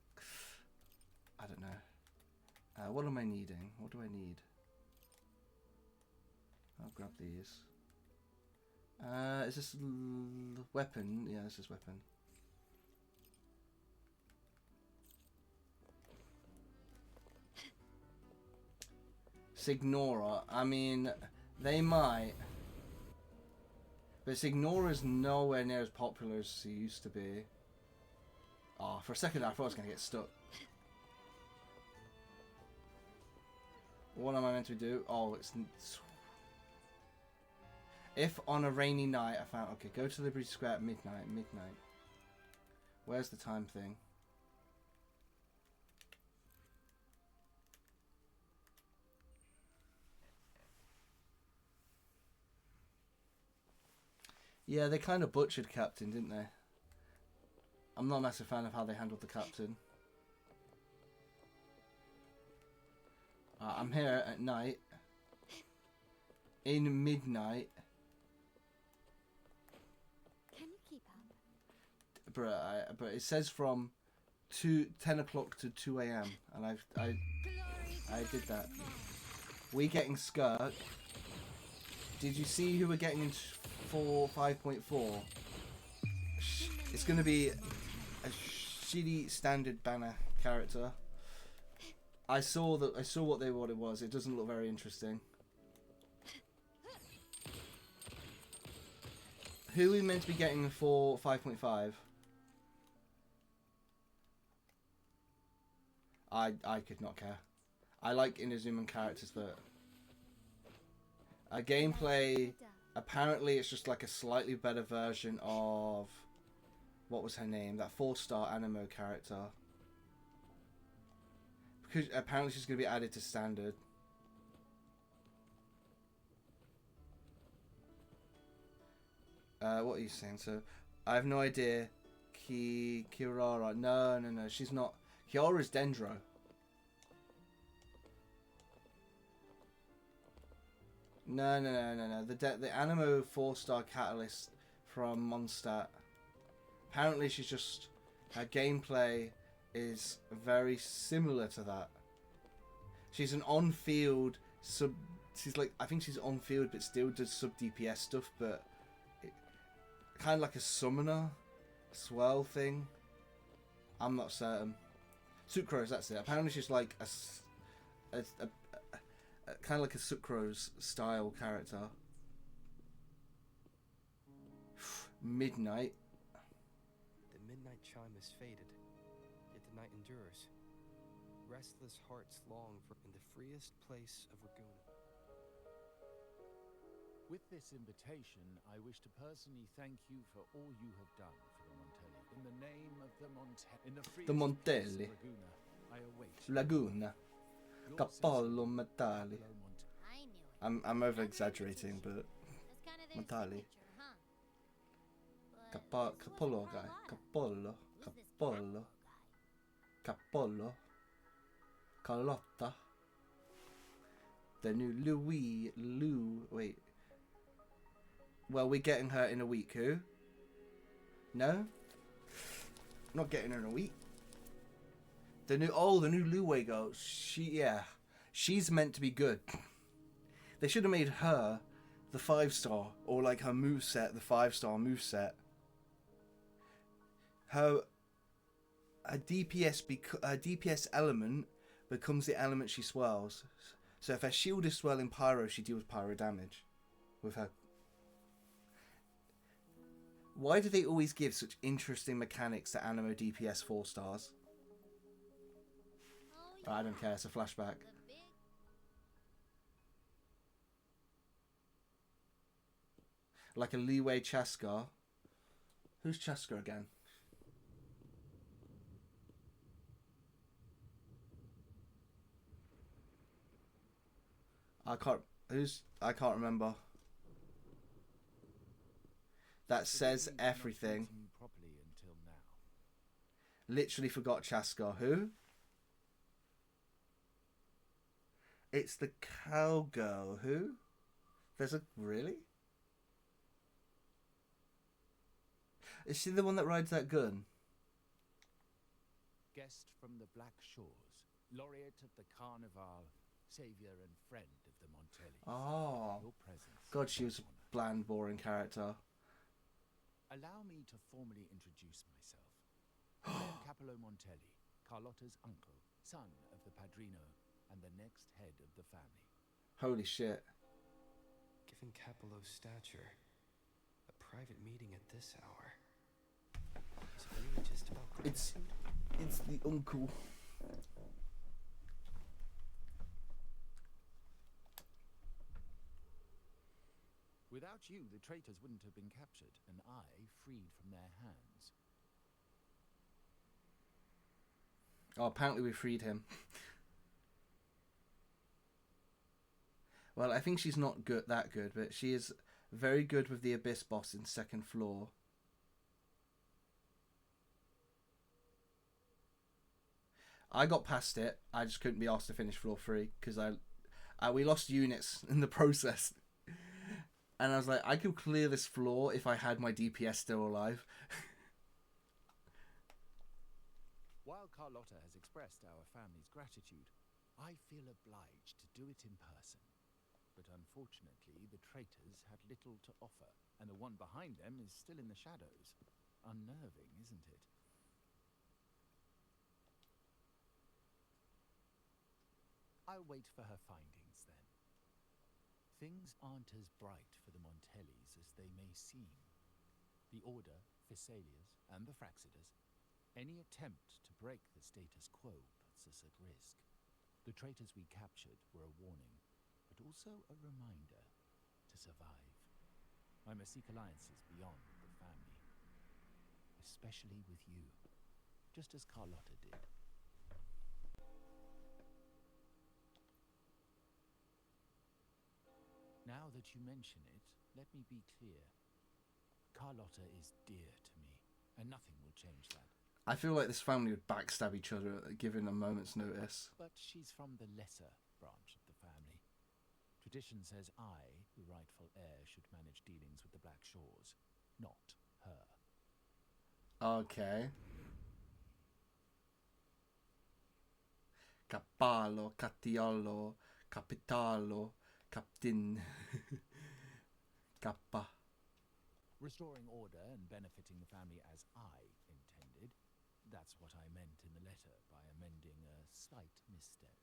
I don't know. What am I needing? What do I need? I'll grab these. Is this weapon? Yeah, this is weapon. Signora. I mean, they might. But Signora's nowhere near as popular as she used to be. Oh, for a second I thought I was going to get stuck. What am I meant to do? Oh, it's... If on a rainy night I found... Okay, go to Liberty Square at midnight. Midnight. Where's the time thing? Yeah, they kind of butchered Captain, didn't they? I'm not a massive fan of how they handled the Captain. I'm here at night. In midnight. Can you keep up? But it says from 10 o'clock to 2 a.m. and I did that. We getting Skirk. Did you see who we're getting in 5.4? It's gonna be a shitty standard banner character. I saw what it was. It doesn't look very interesting. Who are we meant to be getting for 5.5? I could not care. I like Inazuman characters, but gameplay. Apparently, it's just like a slightly better version of what was her name? That 4-star Animo character. Because apparently she's going to be added to standard. What are you saying? So, I have no idea. Kirara. No. She's not. Kiara's Dendro. No. The Animo 4-star Catalyst from Mondstadt. Apparently she's just... Her gameplay is very similar to that. She's an on-field sub... She's like... I think she's on-field but still does sub-DPS stuff, but... kind of like a summoner swell thing. I'm not certain. Sucrose, that's it. Apparently she's like a kind of like a Sucrose style character. Midnight. The midnight chime has faded, yet the night endures. Restless hearts long for in the freest place of Raguna. With this invitation, I wish to personally thank you for all you have done for the Montelli. In the name of the Montelli, in the freest Montelli. place of Raguna, I await Laguna. your Capollo sensible Matali. Pablo Montelli. I knew it. I'm over exaggerating, but That's kind of their Montali. signature, huh? But this Capollo was guy. Carlotta. Capollo. Who's this Capollo. Capolo guy? Capollo. Carlotta. The new wait. Well, we're getting her in a week, who? No? Not getting her in a week. The new Luwei girl. She's meant to be good. They should have made her the 5-star, or like her moveset, the 5-star moveset. Her DPS element becomes the element she swells. So if her shield is swelling pyro, she deals pyro damage with her. Why do they always give such interesting mechanics to Animo DPS 4 stars? Oh, I don't care, it's a flashback. the big Like a Leeway Chaskar. Who's Chaskar again? I can't remember. That says Forgive me for not everything. meeting you properly until now. Literally forgot Chaskar. Who? It's the cowgirl. Who? There's a... Really? Is she the one that rides that gun? Guest from the Black Shores, laureate of the Carnival, savior and friend of the Montellis. Oh. Your presence. God, she was is a an honor. bland, boring character. Allow me to formally introduce myself. I am Capello Montelli, Carlotta's uncle, son of the Padrino, and the next head of the family. Holy shit. Given Capello's stature, a private meeting at this hour. Is it really just about It's gratitude? the uncle. Without you, the traitors wouldn't have been captured, and I freed from their hands. Oh, apparently we freed him. Well, I think she's not that good, but she is very good with the Abyss boss in second floor. I got past it. I just couldn't be asked to finish floor 3 because we lost units in the process. And I was like, I could clear this floor if I had my DPS still alive. While Carlotta has expressed our family's gratitude, I feel obliged to do it in person. But unfortunately, the traitors had little to offer, and the one behind them is still in the shadows. Unnerving, isn't it? I'll wait for her findings, then. Things aren't as bright for the Montellis as they may seem. The Order, Thessalias, and the Fraxidas. Any attempt to break the status quo puts us at risk. The traitors we captured were a warning, but also a reminder to survive. I must seek alliances beyond the family, especially with you, just as Carlotta did. Now that you mention it, let me be clear. Carlotta is dear to me, and nothing will change that. I feel like this family would backstab each other given a moment's notice. But she's from the lesser branch of the family. Tradition says I, the rightful heir, should manage dealings with the Black Shores, not her. Okay. Cappello, Cattiolo, Capitalo, Captain. Kappa. Restoring order and benefiting the family as I intended. That's what I meant in the letter by amending a slight misstep.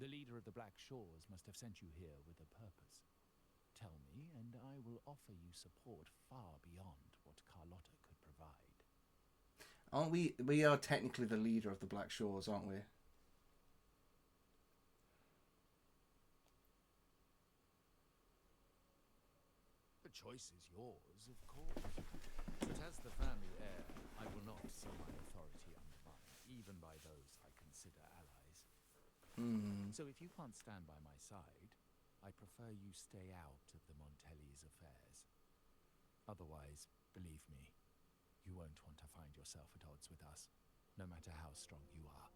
The leader of the Black Shores must have sent you here with a purpose. Tell me, and I will offer you support far beyond what Carlotta could provide. Aren't we? We are technically the leader of the Black Shores, aren't we? The choice is yours, of course. But as the family heir, I will not see my authority undermined, even by those I consider allies. So if you can't stand by my side, I prefer you stay out of the Montelli's affairs. Otherwise, believe me, you won't want to find yourself at odds with us, no matter how strong you are.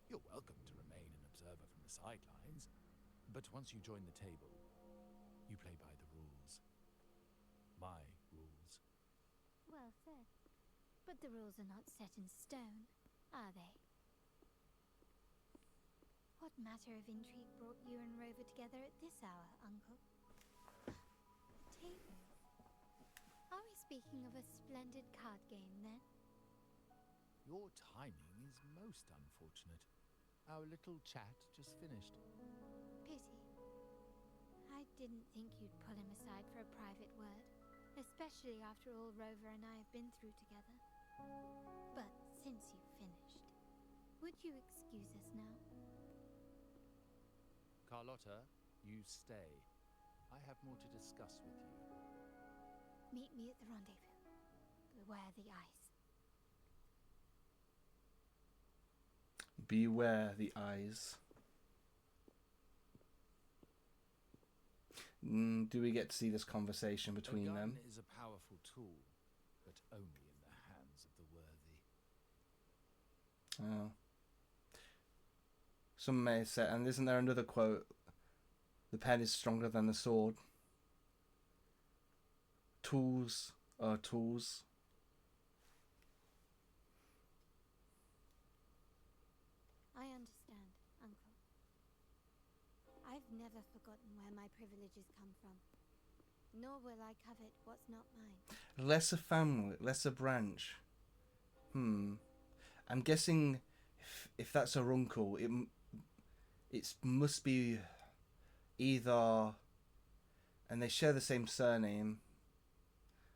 You're welcome to remain an observer from the sidelines, but once you join the table, you play by the rules. My rules. Well said. But the rules are not set in stone, are they? What matter of intrigue brought you and Rover together at this hour, Uncle? Table. Are we speaking of a splendid card game, then? Your timing is most unfortunate. Our little chat just finished. Pity. I didn't think you'd pull him aside for a private word, especially after all Rover and I have been through together. But since you've finished, would you excuse us now? Carlotta, you stay. I have more to discuss with you. Meet me at the rendezvous. Beware the ice. Beware the eyes. Do we get to see this conversation between a gun them? is a powerful tool, but only in the hands of the worthy. Oh. Some may say, and isn't there another quote? The pen is stronger than the sword. Tools are tools. forgotten where my privileges come from. Nor will I covet what's not mine. Lesser family, lesser branch. I'm guessing if that's her uncle, it must be either, and they share the same surname.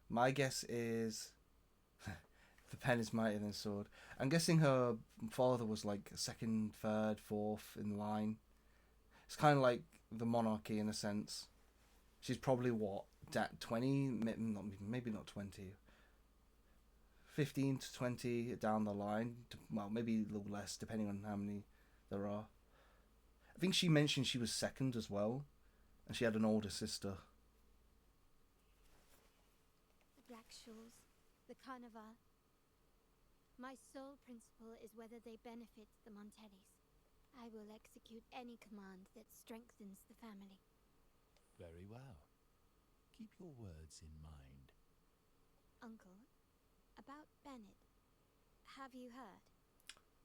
My guess is the pen is mightier than sword. I'm guessing her father was like second, third, fourth in line. It's kind of like the monarchy in a sense. She's probably what, 20? Maybe not 20. 15 to 20 down the line. Well, maybe a little less, depending on how many there are. I think she mentioned she was second as well. And she had an older sister. The Black Shawls, the Carnival. My sole principle is whether they benefit the Montellis. I will execute any command that strengthens the family. Very well. Keep your words in mind. Uncle, about Bennett. Have you heard?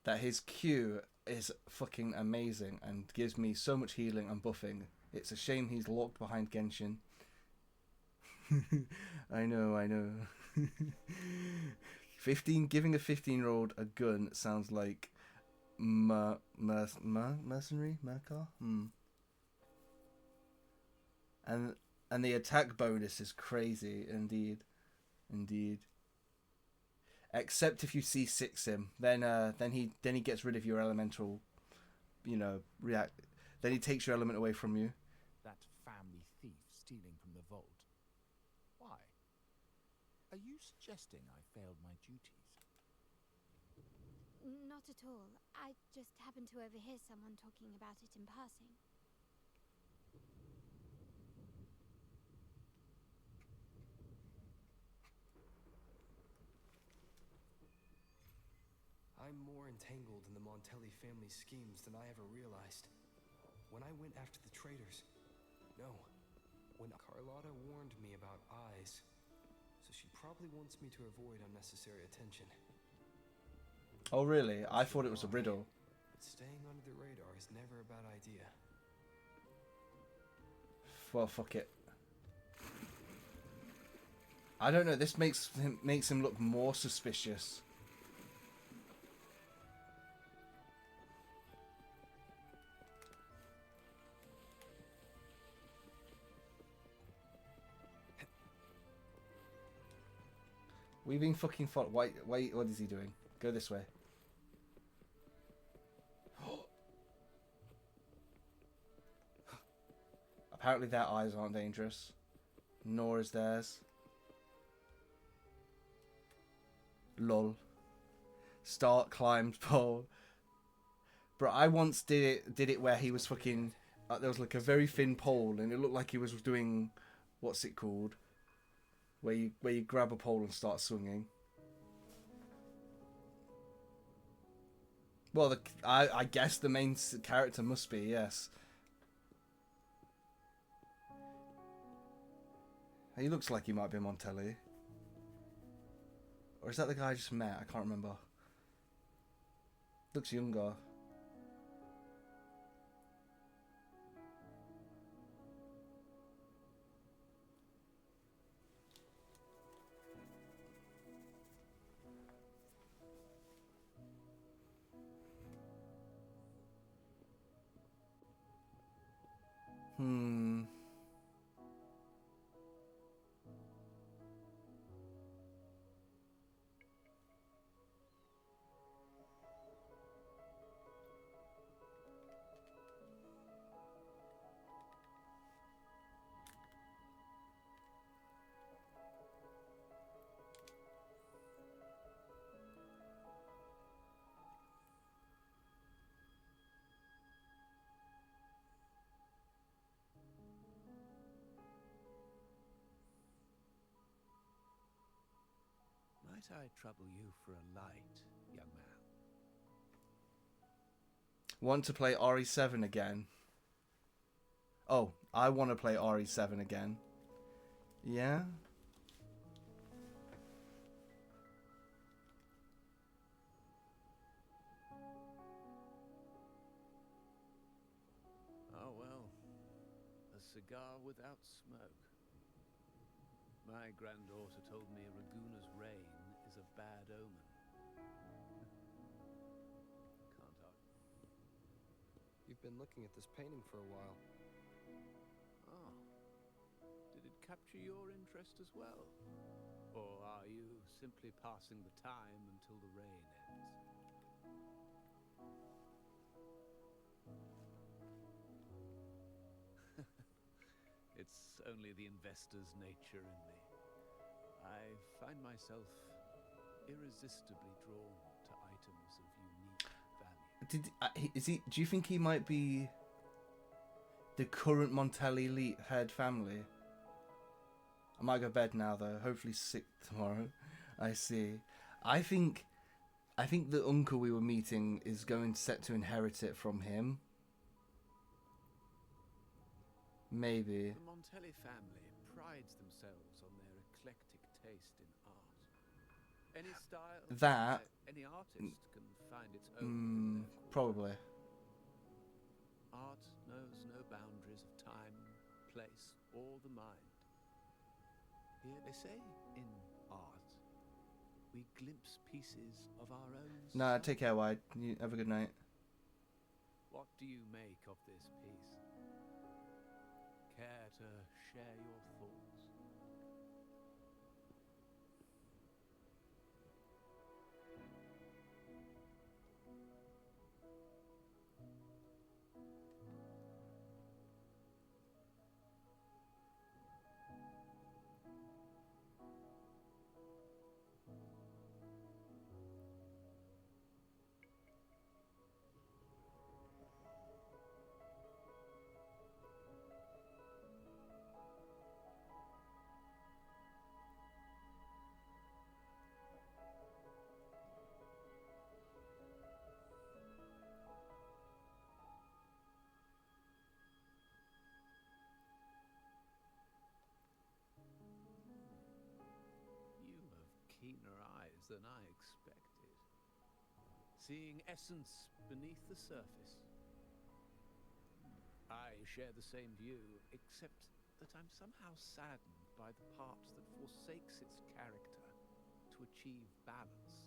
That his Q is fucking amazing and gives me so much healing and buffing. It's a shame he's locked behind Genshin. I know. 15, giving a 15-year-old a gun sounds like mercenary? Mercar? And the attack bonus is crazy, indeed. Except if you C6 him, then he gets rid of your elemental, react. Then he takes your element away from you. That family thief stealing from the vault. Why? Are you suggesting I failed my duties? Not at all. I just happened to overhear someone talking about it in passing. I'm more entangled in the Montelli family schemes than I ever realized. When I went after the traitors... No. When Carlotta warned me about eyes. So she probably wants me to avoid unnecessary attention. Oh really? I thought it was a riddle. But staying under the radar is never a bad idea. Well, fuck it. I don't know, this makes him look more suspicious. We've been fucking wait, what is he doing? Go this way. Apparently their eyes aren't dangerous. Nor is theirs. Lol. Start, climbs, pole. Bro, I once did it where he was fucking... there was like a very thin pole and it looked like he was doing... What's it called? Where you grab a pole and start swinging. Well, I guess the main character must be, yes. He looks like he might be a Montelli. Or is that the guy I just met? I can't remember. Looks younger. Might I trouble you for a light, young man? Want to play RE7 again? Oh, I want to play RE7 again. Yeah? Oh well. without smoke. My granddaughter told me Raguna's reign is a bad omen. Can't argue. You've been looking at this painting for a while. Oh. Did it capture your interest as well? Or are you simply passing the time until the rain ends? It's only the investor's nature in me. I find myself irresistibly drawn to items of unique value. Do you think he might be the current Montelli head family? I might go to bed now though. Hopefully sick tomorrow. I see. I think the uncle we were meeting is going set to inherit it from him. Maybe. The Montelli family prides themselves on their eclectic taste in art. Any style, That any artist can find its own. probably. Art knows no boundaries of time, place, or the mind. Here they say, in art, we glimpse pieces of our own Nah, self. take care, Wide. You have a good night. What do you make of this piece? Care to share your thoughts? You have keener eyes than I expected. Seeing essence beneath the surface. I share the same view, except that I'm somehow saddened by the part that forsakes its character to achieve balance.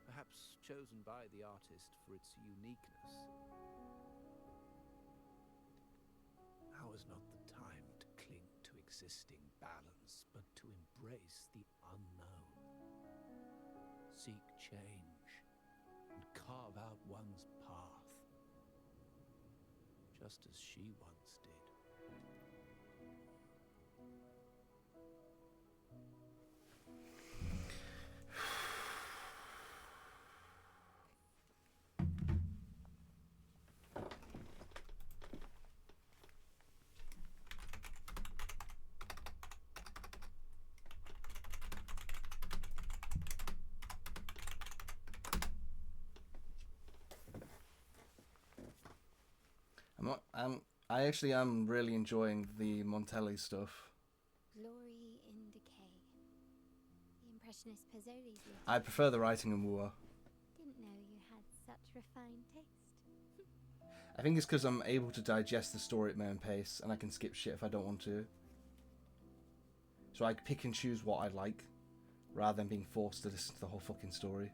Perhaps chosen by the artist for its uniqueness. Now is not the time to cling to existing balance, but to embrace the unknown. Seek change and carve out one's path, just as she once did. I actually am really enjoying the Montelli stuff. Glory in decay. The Impressionist Pazzoli's little I prefer the writing in Wua. Didn't know you had such refined taste. I think it's because I'm able to digest the story at my own pace, and I can skip shit if I don't want to. So I pick and choose what I like, rather than being forced to listen to the whole fucking story.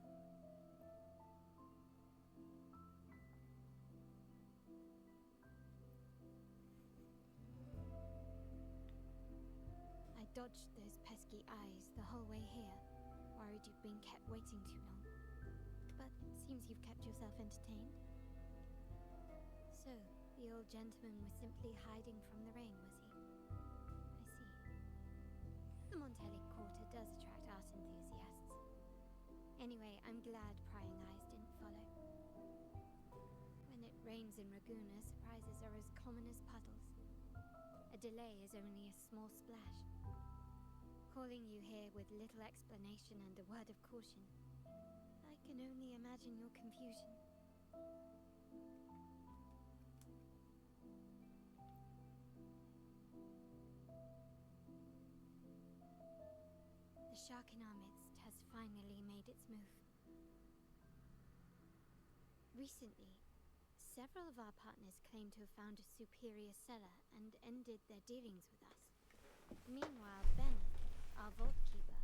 I dodged those pesky eyes the whole way here, worried you'd been kept waiting too long. But it seems you've kept yourself entertained. So, the old gentleman was simply hiding from the rain, was he? I see. The Montelli Quarter does attract art enthusiasts. Anyway, I'm glad prying eyes didn't follow. When it rains in Raguna, surprises are as common as puddles. A delay is only a small splash. Calling you here with little explanation and a word of caution, I can only imagine your confusion. The shark in our midst has finally made its move. Recently, Several of our partners claim to have found a superior cellar and ended their dealings with us. Meanwhile, Bennett, our vault keeper,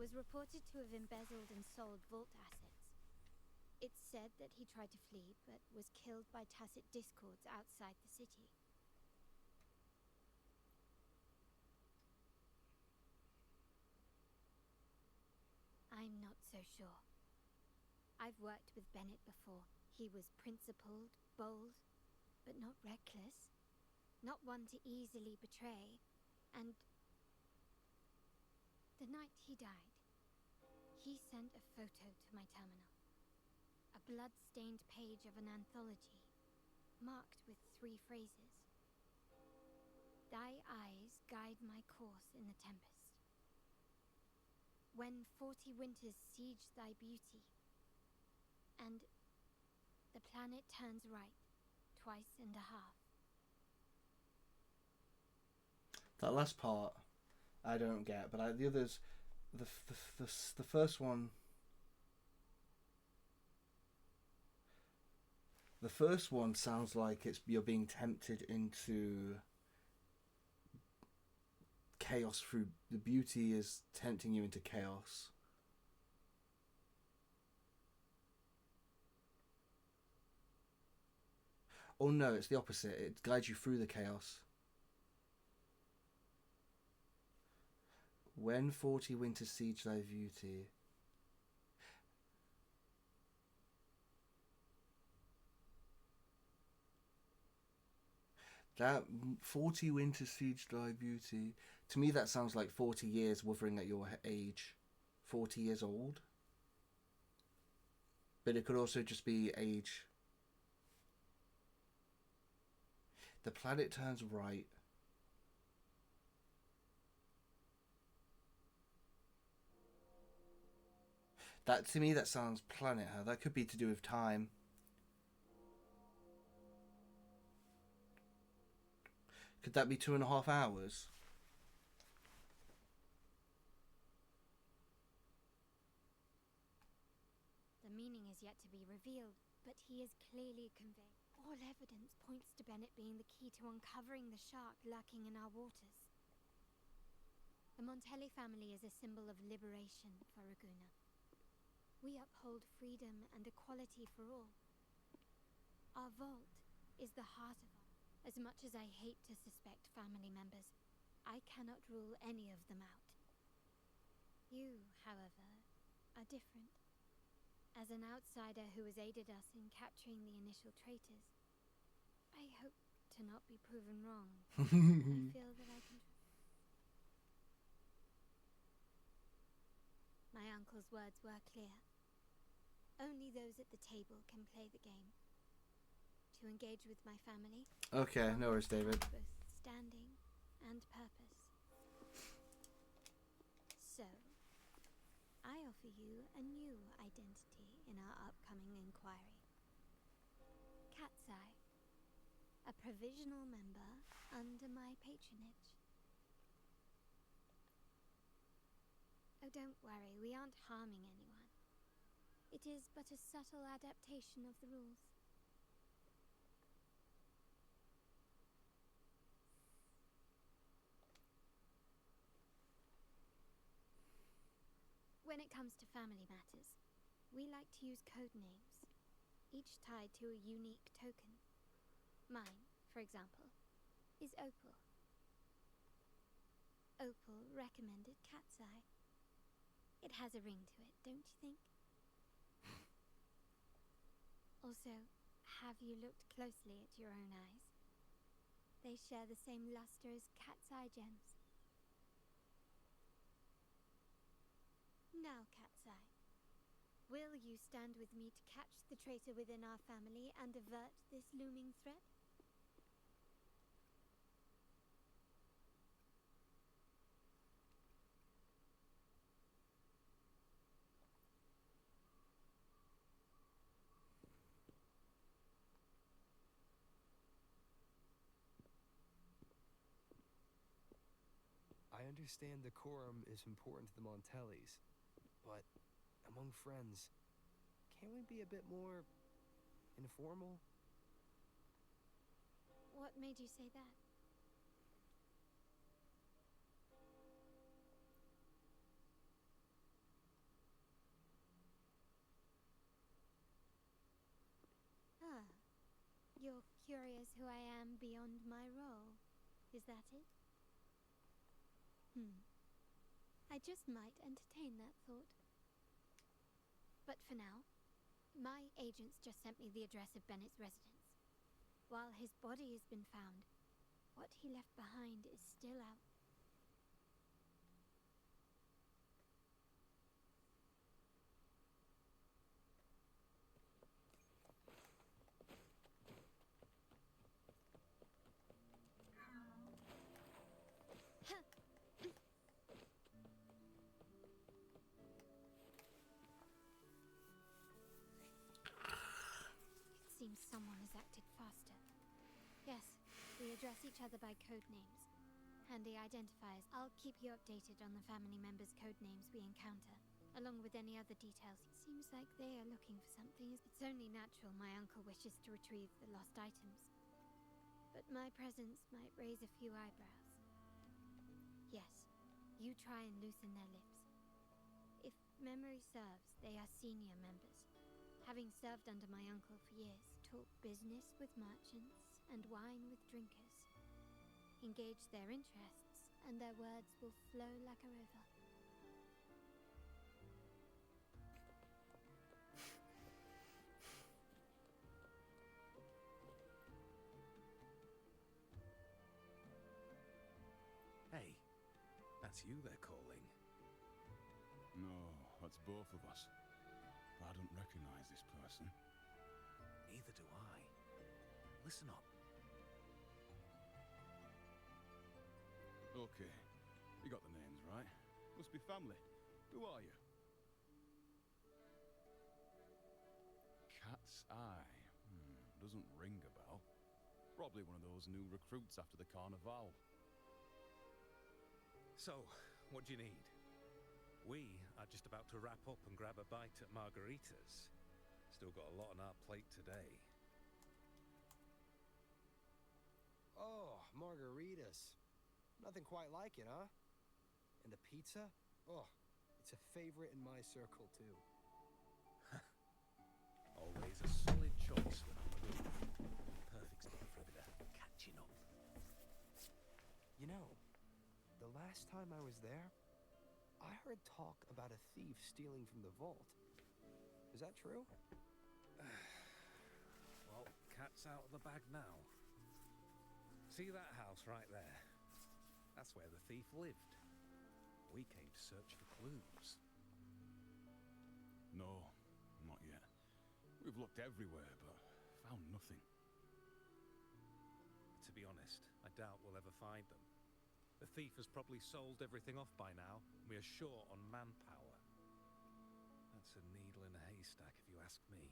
was reported to have embezzled and sold vault assets. It's said that he tried to flee, but was killed by tacit discords outside the city. I'm not so sure. I've worked with Bennett before. He was principled, bold, but not reckless. Not one to easily betray. And the night he died, he sent a photo to my terminal. A blood-stained page of an anthology, marked with 3 phrases. Thy eyes guide my course in the tempest. When 40 winters siege thy beauty, and the planet turns right, twice and a half. That last part, I don't get, but the others, the first one, the first one sounds like you're being tempted into chaos through the beauty is tempting you into chaos. Oh no, it's the opposite. It guides you through the chaos. When 40 winters siege thy beauty. That 40 winters siege thy beauty. To me, that sounds like 40 years wuthering at your age. 40 years old. But it could also just be age. The planet turns right. That, to me, that sounds planet. That could be to do with time. Could that be 2.5 hours? The meaning is yet to be revealed, but he is clearly conveyed. All evidence points to Bennett being the key to uncovering the shark lurking in our waters. The Montelli family is a symbol of liberation for Raguna. We uphold freedom and equality for all. Our vault is the heart of it. As much as I hate to suspect family members, I cannot rule any of them out. You, however, are different. As an outsider who has aided us in capturing the initial traitors, I hope to not be proven wrong. I feel that I can... My uncle's words were clear. Only those at the table can play the game. To engage with my family. Okay, no worries, David. Both standing and purpose. So, I offer you a new identity in our upcoming inquiry. Cat's Eye. A provisional member under my patronage. Oh, don't worry, we aren't harming anyone. It is but a subtle adaptation of the rules. When it comes to family matters, we like to use code names, each tied to a unique token. Mine, for example, is Opal. Opal recommended Cat's Eye. It has a ring to it, don't you think? Also, have you looked closely at your own eyes? They share the same luster as Cat's Eye gems. Now, Cat's Eye, will you stand with me to catch the traitor within our family and avert this looming threat? I understand decorum is important to the Montellis, but among friends, can't we be a bit more informal? What made you say that? Ah, you're curious who I am beyond my role. Is that it? I just might entertain that thought. But for now, my agents just sent me the address of Bennett's residence. While his body has been found, what he left behind is still out. It seems someone has acted faster. Yes, we address each other by code names. Handy identifiers. I'll keep you updated on the family members' code names we encounter, along with any other details. It seems like they are looking for something. It's only natural my uncle wishes to retrieve the lost items. But my presence might raise a few eyebrows. Yes, you try and loosen their lips. If memory serves, they are senior members. Having served under my uncle for years, talk business with merchants and wine with drinkers. Engage their interests, and their words will flow like a river. Hey, that's you they're calling. No, that's both of us. But I don't recognize this person. Neither do I. Listen up. Okay, you got the names right. Must be family. Who are you? Cat's Eye. Doesn't ring a bell. Probably one of those new recruits after the Carnival. So, what do you need? We are just about to wrap up and grab a bite at Margarita's. Still got a lot on our plate today. Oh, margaritas. Nothing quite like it, huh? And the pizza? Oh, it's a favorite in my circle, too. Always a solid choice when I'm alone. Perfect spot for a bit of catching up. You know, the last time I was there, I heard talk about a thief stealing from the vault. Is that true? Well, cat's out of the bag now. See that house right there? That's where the thief lived. We came to search for clues. No, not yet. We've looked everywhere, but found nothing. To be honest, I doubt we'll ever find them. The thief has probably sold everything off by now. We are short on manpower. That's a needle in a haystack, if you ask me.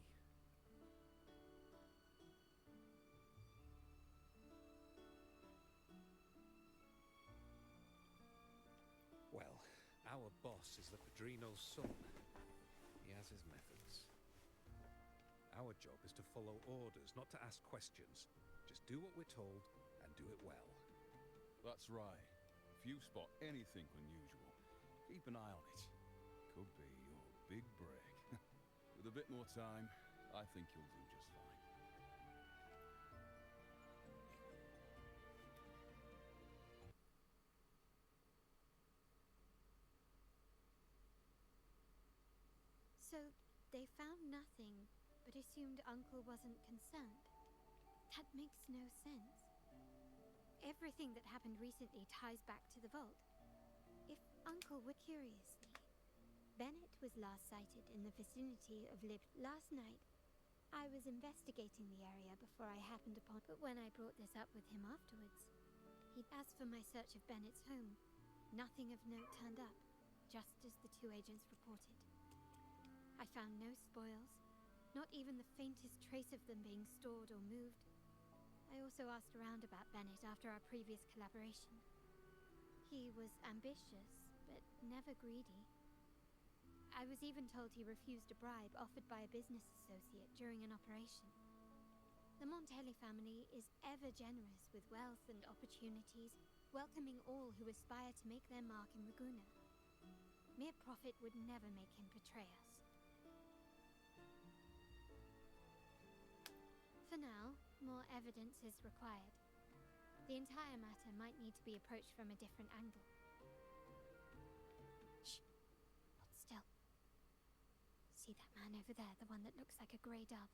Well, our boss is the Padrino's son. He has his methods. Our job is to follow orders, not to ask questions. Just do what we're told, and do it well. That's right. If you spot anything unusual, keep an eye on it. Could be your big break. With a bit more time, I think you'll do just fine. So, they found nothing, but assumed Uncle wasn't concerned. That makes no sense. Everything that happened recently ties back to the vault. If Uncle were curiously, Bennett was last sighted in the vicinity of last night. I was investigating the area before I happened upon, but when I brought this up with him afterwards, he'd asked for my search of Bennett's home. Nothing of note turned up, just as the two agents reported. I found no spoils, not even the faintest trace of them being stored or moved. I also asked around about Bennett after our previous collaboration. He was ambitious, but never greedy. I was even told he refused a bribe offered by a business associate during an operation. The Montelli family is ever generous with wealth and opportunities, welcoming all who aspire to make their mark in Raguna. Mere profit would never make him betray us. For now, more evidence is required. The entire matter might need to be approached from a different angle. Shh. Hold still. See that man over there, the one that looks like a grey dove?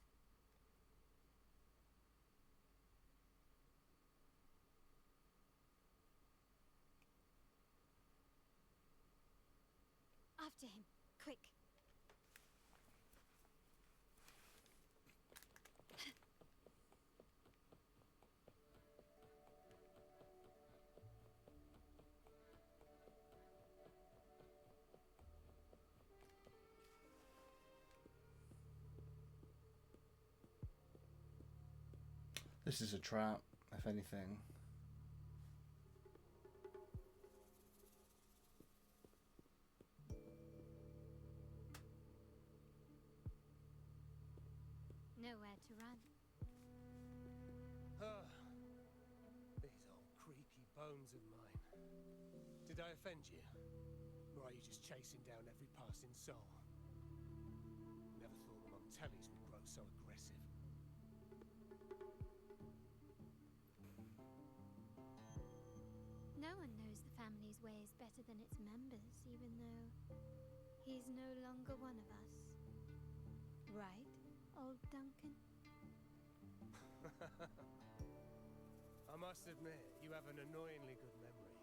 After him, quick. This is a trap, if anything. Nowhere to run. These old creaky bones of mine. Did I offend you? Or are you just chasing down every passing soul? Never thought the Montellis would grow so aggressive. No one knows the family's ways better than its members, even though he's no longer one of us. Right, old Duncan? I must admit, you have an annoyingly good memory.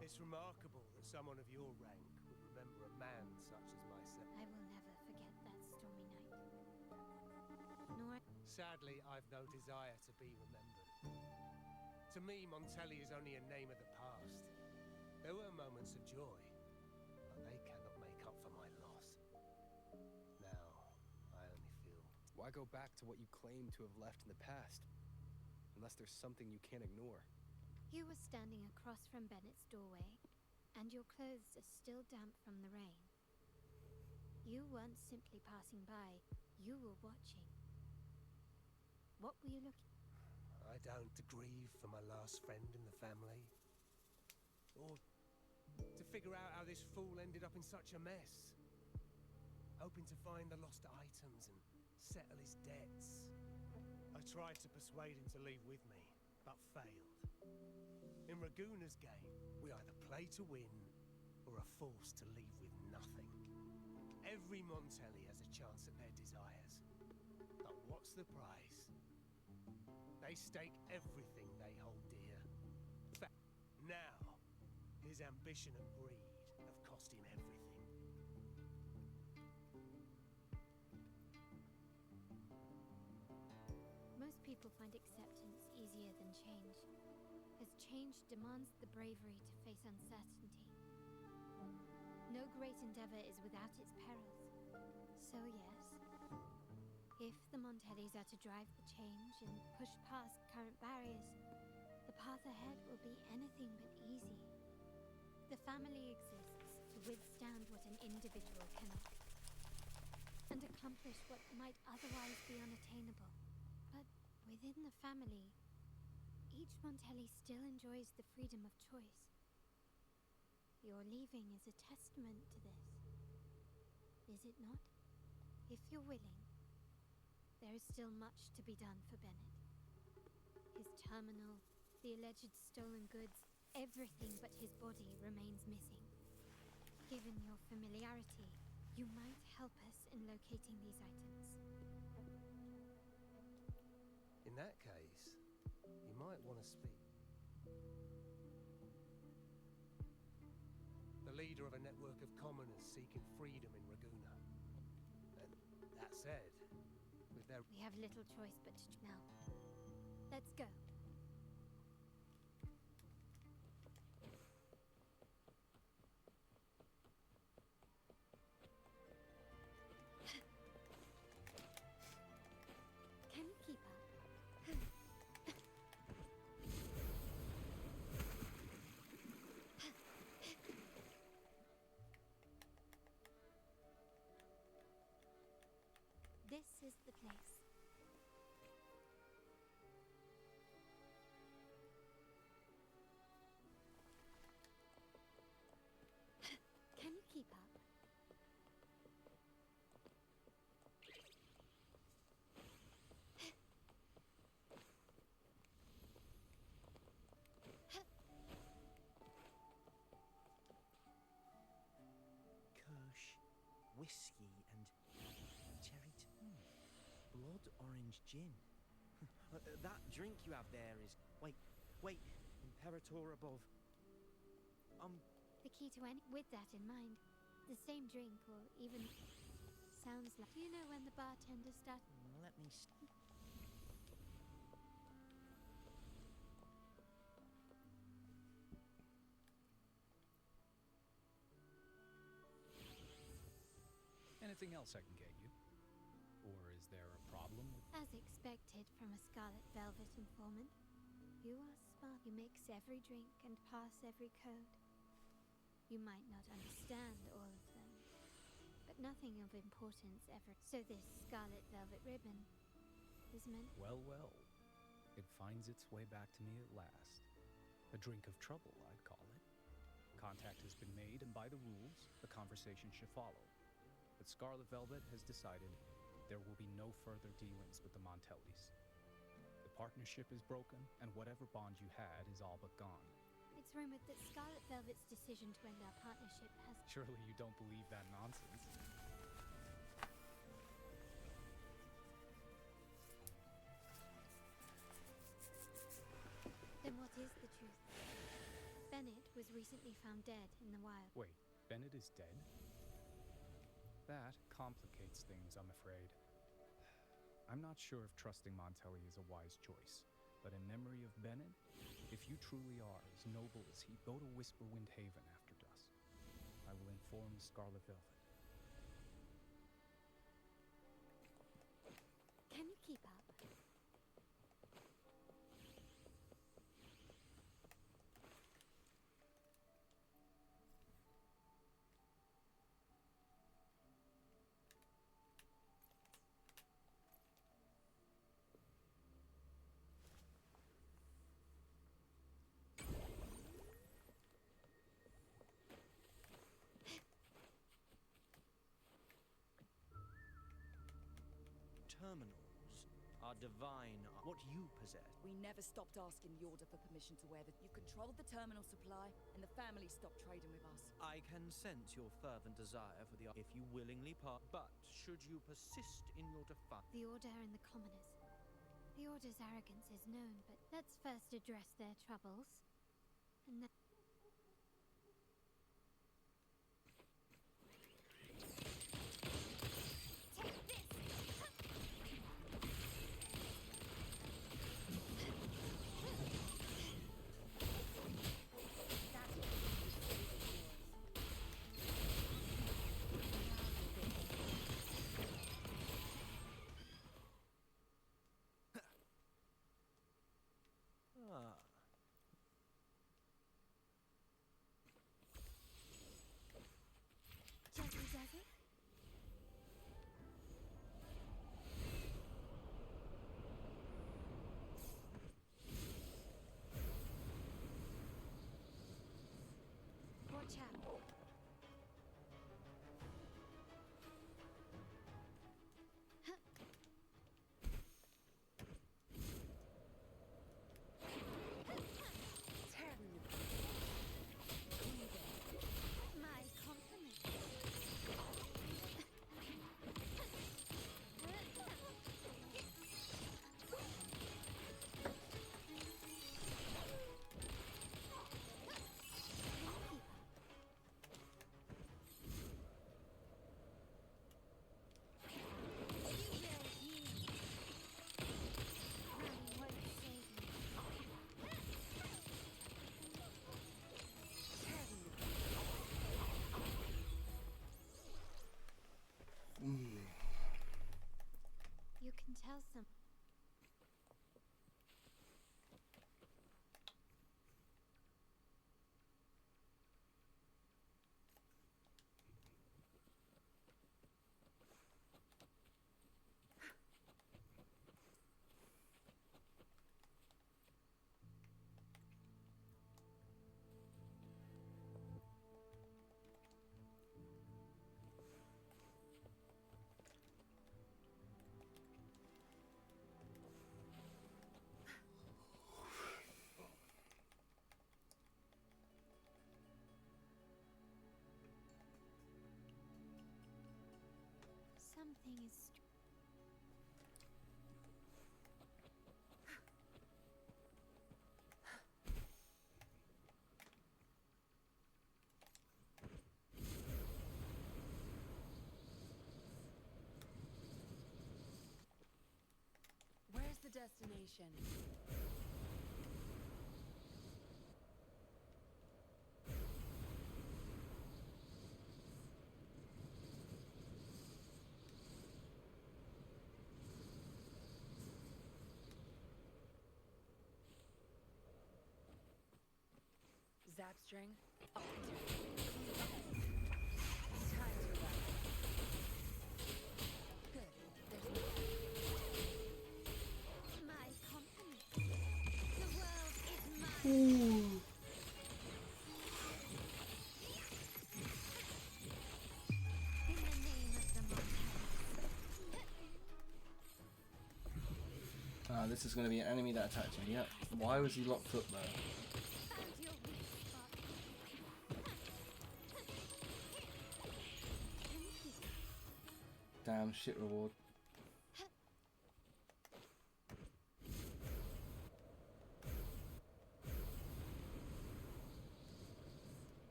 It's remarkable that someone of your rank would remember a man such as myself. I will never forget that stormy night. Nor... Sadly, I've no desire to be remembered. To me, Montelli is only a name of the past. There were moments of joy, but they cannot make up for my loss. Now, I only feel... Why go back to what you claim to have left in the past? Unless there's something you can't ignore. You were standing across from Bennett's doorway, and your clothes are still damp from the rain. You weren't simply passing by, you were watching. What were you looking... I don't grieve for my last friend in the family. Or to figure out how this fool ended up in such a mess. Hoping to find the lost items and settle his debts. I tried to persuade him to leave with me, but failed. In Raguna's game, we either play to win or are forced to leave with nothing. Every Montelli has a chance at their desires. But what's the prize? They stake everything they hold dear. Now, his ambition and greed have cost him everything. Most people find acceptance easier than change, as change demands the bravery to face uncertainty. No great endeavor is without its perils. So yes, if the Montellis are to drive the change and push past current barriers, the path ahead will be anything but easy. The family exists to withstand what an individual cannot, and accomplish what might otherwise be unattainable. But within the family, each Montelli still enjoys the freedom of choice. Your leaving is a testament to this, is it not? If you're willing, there is still much to be done for Bennett. His terminal, the alleged stolen goods, everything but his body remains missing. Given your familiarity, you might help us in locating these items. In that case, you might want to speak. The leader of a network of commoners seeking freedom in Raguna. And that said, with their... We have little choice but to now. Let's go. Can you keep up? This is the place. whiskey and cherry blood orange gin. That drink you have there is... Wait, Imperator above. The key to any... With that in mind, the same drink, or even... Sounds like... Do you know when the bartender started? Let me... Anything else I can get you? Or is there a problem with... As expected from a Scarlet Velvet informant, you are smart. You mix every drink and pass every code. You might not understand all of them, but nothing of importance ever. So this Scarlet Velvet ribbon is meant... Well, it finds its way back to me at last. A drink of trouble, I'd call it. Contact has been made, and by the rules, a conversation should follow. But Scarlet Velvet has decided there will be no further dealings with the Montellis. The partnership is broken, and whatever bond you had is all but gone. It's rumored that Scarlet Velvet's decision to end our partnership has... Surely you don't believe that nonsense. Then what is the truth? Bennett was recently found dead in the wild. Wait, Bennett is dead? That complicates things, I'm afraid. I'm not sure if trusting Montelli is a wise choice, but in memory of Bennett, if you truly are as noble as he, go to Whisperwind Haven after dusk. I will inform Scarlet Velvet. Can you keep up? Terminals are divine. What you possess. We never stopped asking the Order for permission to wear the... You controlled the terminal supply, and the family stopped trading with us. I can sense your fervent desire for the... If you willingly part, but should you persist in your defiance... The Order and the commoners. The Order's arrogance is known, but let's first address their troubles. And then... Jesse does it? Watch out. My compliments. You can tell some. Something is Where's the destination? Zapstring? Oh, time to run. Good. There's no my company. The world is mine. In the name of the Montans. This is going to be an enemy that attacks me. Yep. Why was he locked up there? Found your weak spot. Damn, shit reward.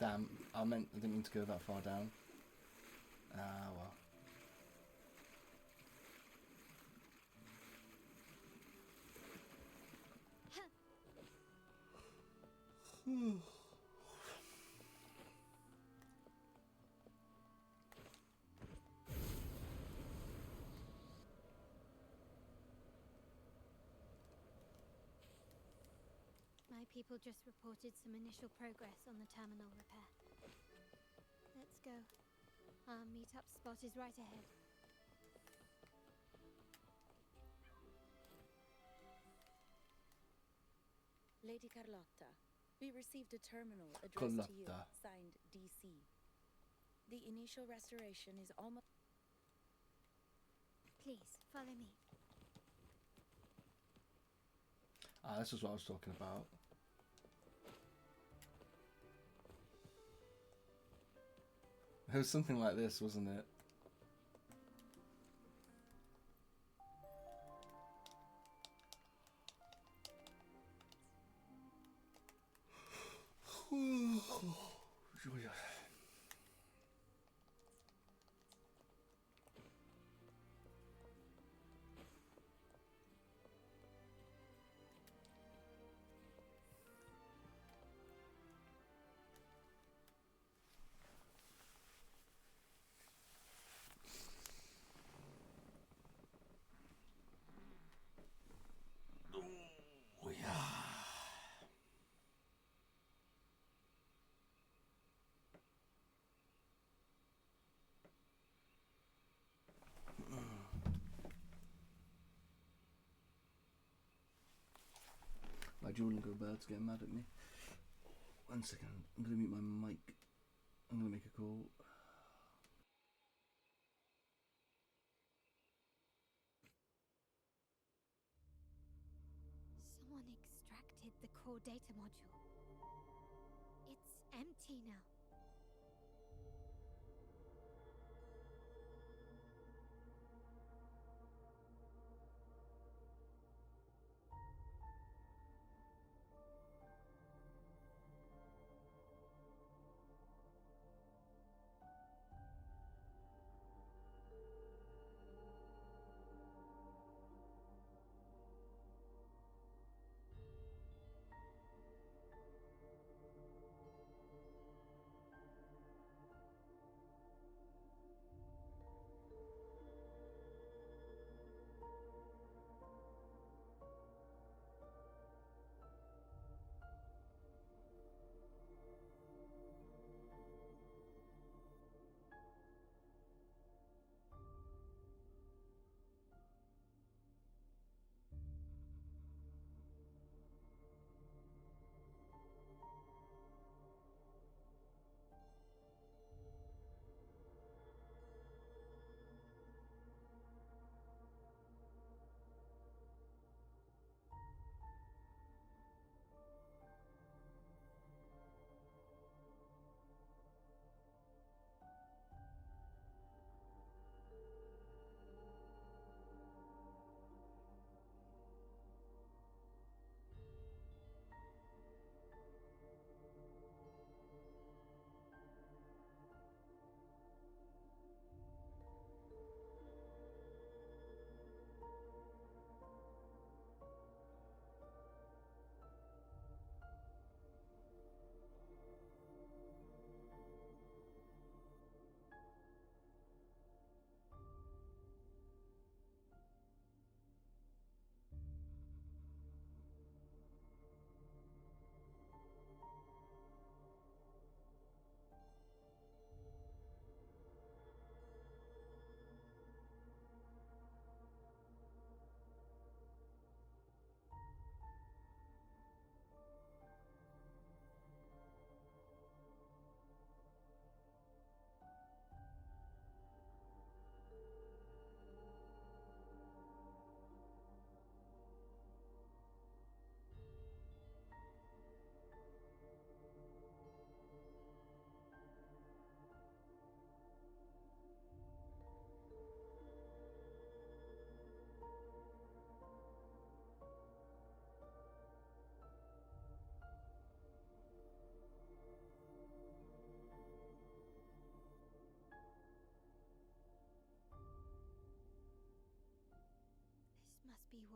Damn, I didn't mean to go that far down. Ah, well. My people just reported some initial progress on the terminal repair. Let's go. Our meetup spot is right ahead. Lady Carlotta, we received a terminal addressed to you, Carlotta. signed DC. The initial restoration is almost... Please, follow me. Ah, this is what I was talking about. It was something like this, wasn't it? My Duolingo bird's getting mad at me. 1 second, I'm gonna mute my mic. I'm gonna make a call. Someone extracted the core data module. It's empty now.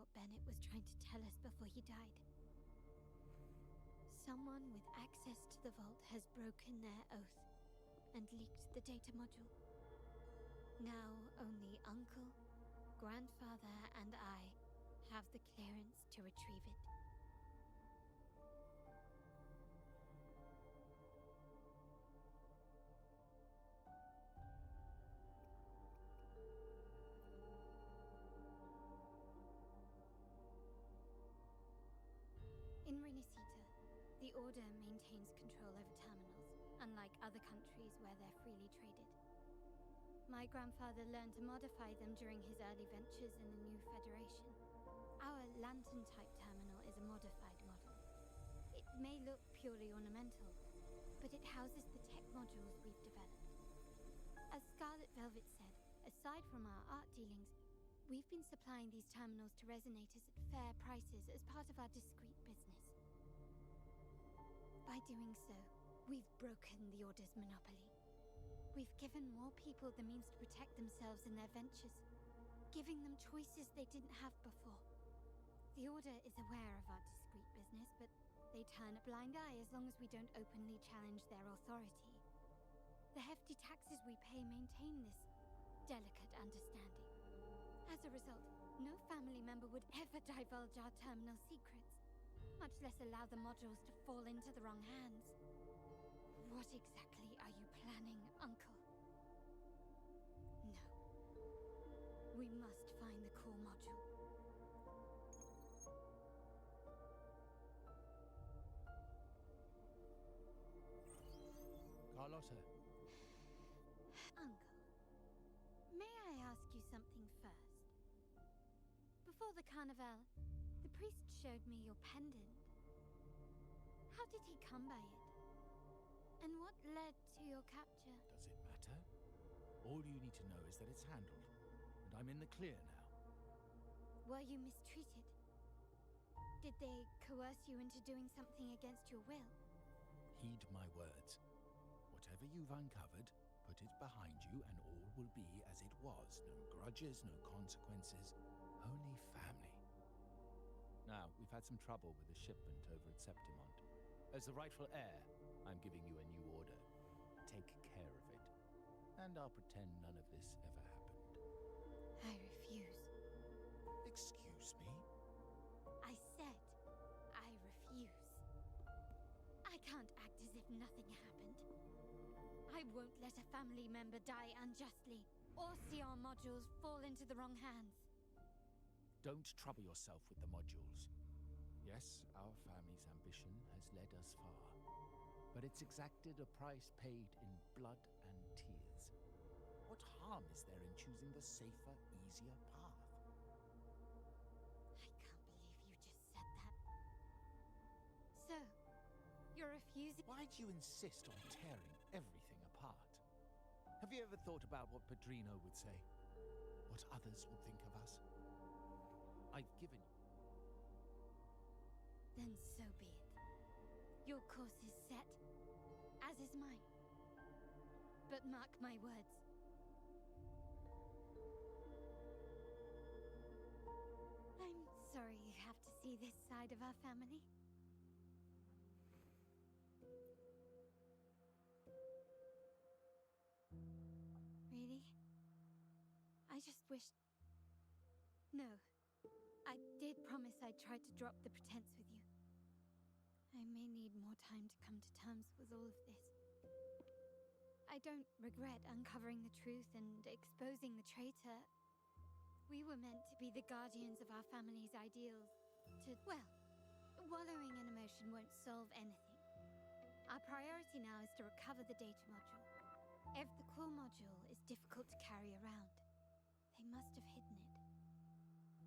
what Bennett was trying to tell us before he died. Someone with access to the vault has broken their oath and leaked the data module. Now only Uncle, Grandfather, and I have the clearance to retrieve it. In Renisita, the Order maintains control over terminals, unlike other countries where they're freely traded. My grandfather learned to modify them during his early ventures in the new Federation. Our lantern-type terminal is a modified model. It may look purely ornamental, but it houses the tech modules we've developed. As Scarlet Velvet said, aside from our art dealings, we've been supplying these terminals to resonators at fair prices as part of our discreet business. By doing so, we've broken the Order's monopoly. We've given more people the means to protect themselves in their ventures, giving them choices they didn't have before. The Order is aware of our discreet business, but they turn a blind eye as long as we don't openly challenge their authority. The hefty taxes we pay maintain this delicate understanding. As a result, no family member would ever divulge our terminal secrets, much less allow the modules to fall into the wrong hands. What exactly are you planning, Uncle? No. We must find the core module. Carlotta. Uncle, may I ask you something first? Before the carnival, the priest showed me your pendant. How did he come by it? And what led to your capture? Does it matter? All you need to know is that it's handled, and I'm in the clear now. Were you mistreated? Did they coerce you into doing something against your will? Heed my words. Whatever you've uncovered, put it behind you and all will be as it was. No grudges, no consequences, only family. Now, we've had some trouble with the shipment over at Septimont. As the rightful heir, I'm giving you a new order. Take care of it. And I'll pretend none of this ever happened. I refuse. Excuse me? I said I refuse. I can't act as if nothing happened. I won't let a family member die unjustly, or see our modules fall into the wrong hands. Don't trouble yourself with the modules. Yes, our family's ambition has led us far, but it's exacted a price paid in blood and tears. What harm is there in choosing the safer, easier path? I can't believe you just said that. So, you're refusing? Why do you insist on tearing everything apart? Have you ever thought about what Padrino would say? What others would think of us? I've given you. Then so be it. Your course is set, as is mine. But mark my words. I'm sorry you have to see this side of our family. Really? I just wished... No. I did promise I'd try to drop the pretense with you. I may need more time to come to terms with all of this. I don't regret uncovering the truth and exposing the traitor. We were meant to be the guardians of our family's ideals. Well, wallowing in emotion won't solve anything. Our priority now is to recover the data module. If the core module is difficult to carry around, they must have hidden it.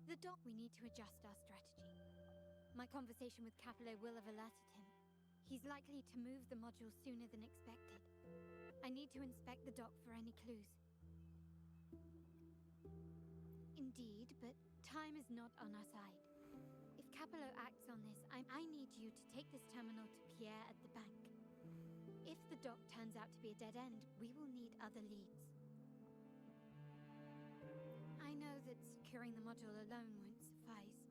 The doc, we need to adjust our strategy. My conversation with Capello will have alerted him. He's likely to move the module sooner than expected. I need to inspect the dock for any clues. Indeed, but time is not on our side. If Capello acts on this, I need you to take this terminal to Pierre at the bank. If the dock turns out to be a dead end, we will need other leads. I know that securing the module alone won't suffice.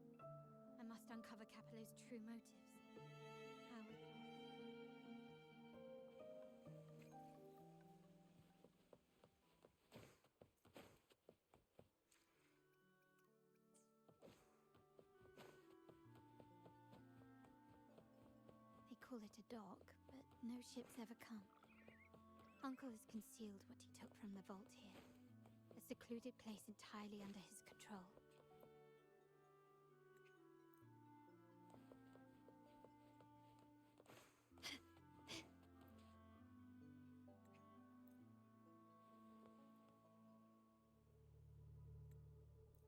must uncover Capello's true motives. How would... They call it a dock, but no ships ever come. Uncle has concealed what he took from the vault here. A secluded place entirely under his control.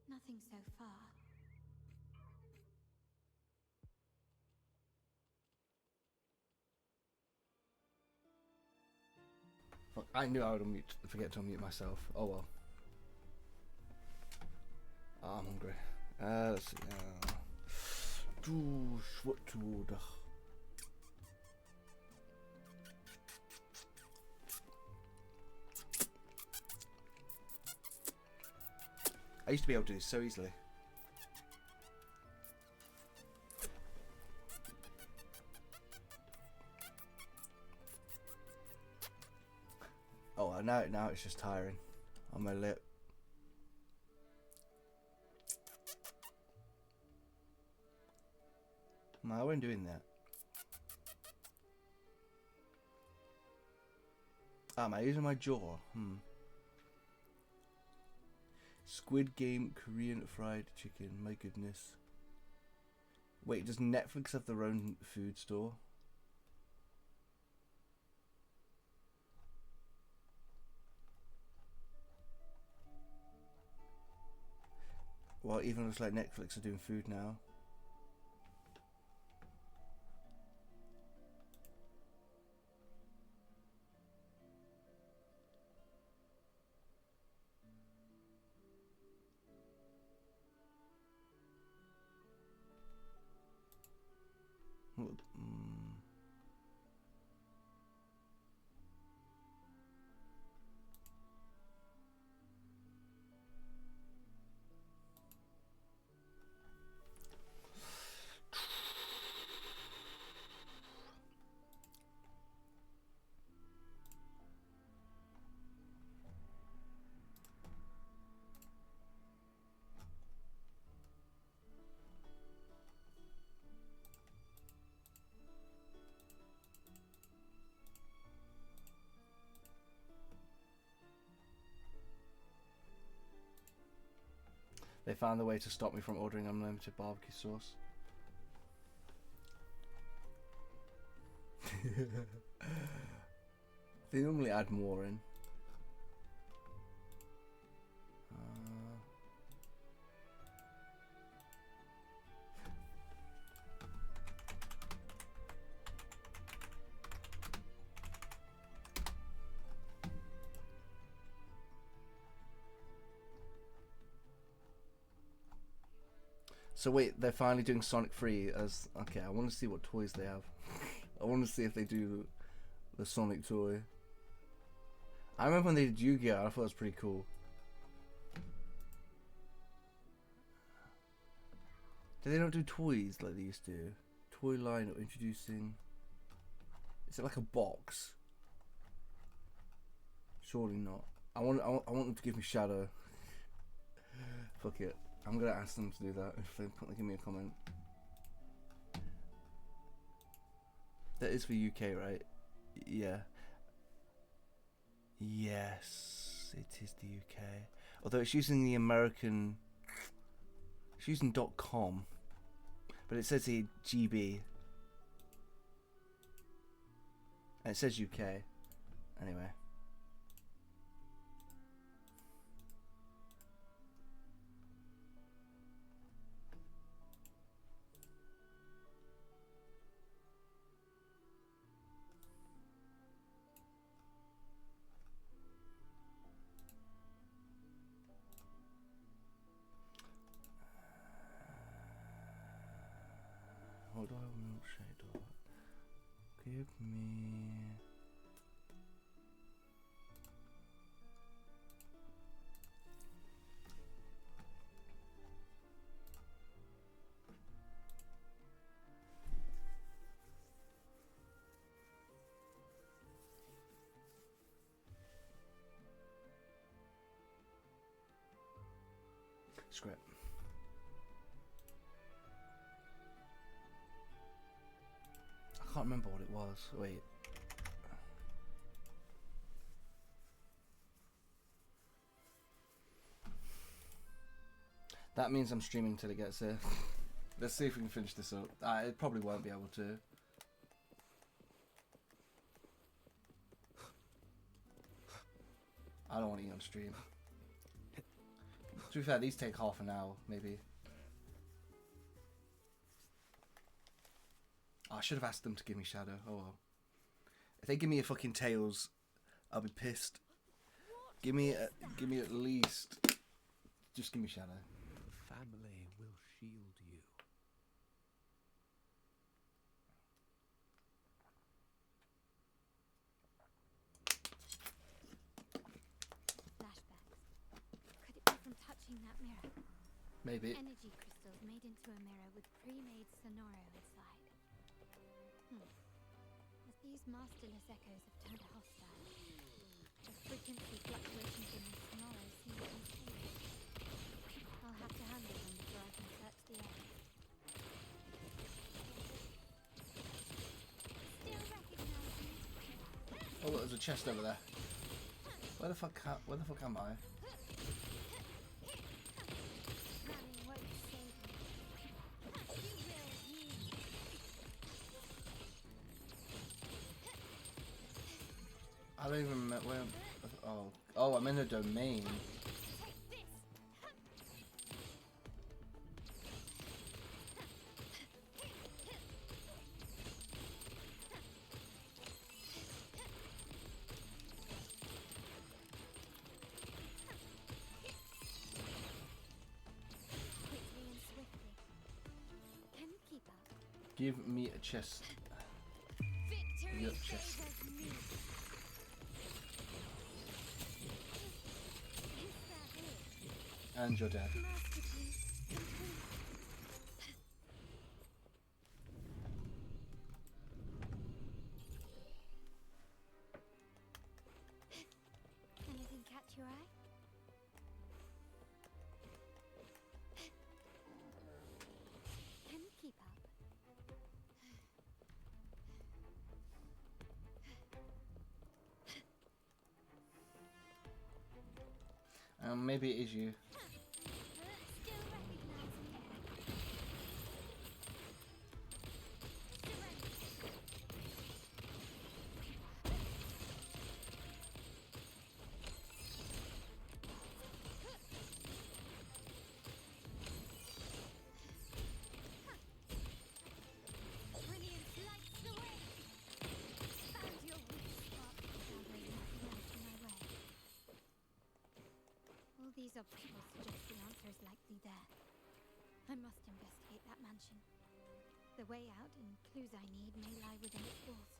Nothing so far. Fuck, I knew I would forget to unmute myself. Oh well. Oh, I'm hungry. Let's see. I used to be able to do this so easily. Oh, now it's just tiring on my lip. No, I wasn't doing that. Am I using my jaw? Squid Game Korean fried chicken. My goodness. Wait, does Netflix have their own food store? Well, even looks like Netflix are doing food now. They found a way to stop me from ordering unlimited barbecue sauce. They normally add more in. So wait, they're finally doing Sonic 3 as... Okay, I want to see what toys they have. I want to see if they do the Sonic toy. I remember when they did Yu-Gi-Oh! I thought it was pretty cool. Do they not do toys like they used to? Toy line or introducing... Is it like a box? Surely not. I want them to give me Shadow. Fuck it. I'm gonna ask them to do that if they give me a comment. That is for UK, right? Yeah. Yes, it is the UK. Although it's using the American... It's using .com. But it says here GB. And it says UK. Anyway. What do I want milkshake dot? Give me... Screw it. I can't remember what it was. Wait. That means I'm streaming till it gets here. Let's see if we can finish this up. It probably won't be able to. I don't want to eat on stream. To be fair, these take half an hour, maybe. Oh, I should have asked them to give me Shadow. Oh well. If they give me a fucking Tails, I'll be pissed. Give me at least. Just give me Shadow. Family will shield you. Flashbacks. Could it be from touching that mirror? Maybe. Energy crystals made into a mirror with pre-made Sonoro inside. As these masterless echoes have turned hostile, the frequency fluctuations in the Sonoro seem unstable. I'll have to handle them before I can search the area. Still recognize me? Oh, look, there's a chest over there. Where the fuck am I? Running won't save me. You will heal. I don't even remember where. Oh, I'm in a domain. Take this. Quickly and swiftly. Can you keep up? Give me a chest. Victory Yep, chest. favors me. Is that it? And you're dead. Masterpiece complete. Anything catch your eye? Can you keep up? Maybe it is you. Still recognize me? Brilliance lights the way. Found your weak spot. Now there's nothing else in my way. All these obstacles suggest the answer is likely there. I must investigate that mansion. The way out and clues I need may lie within its walls.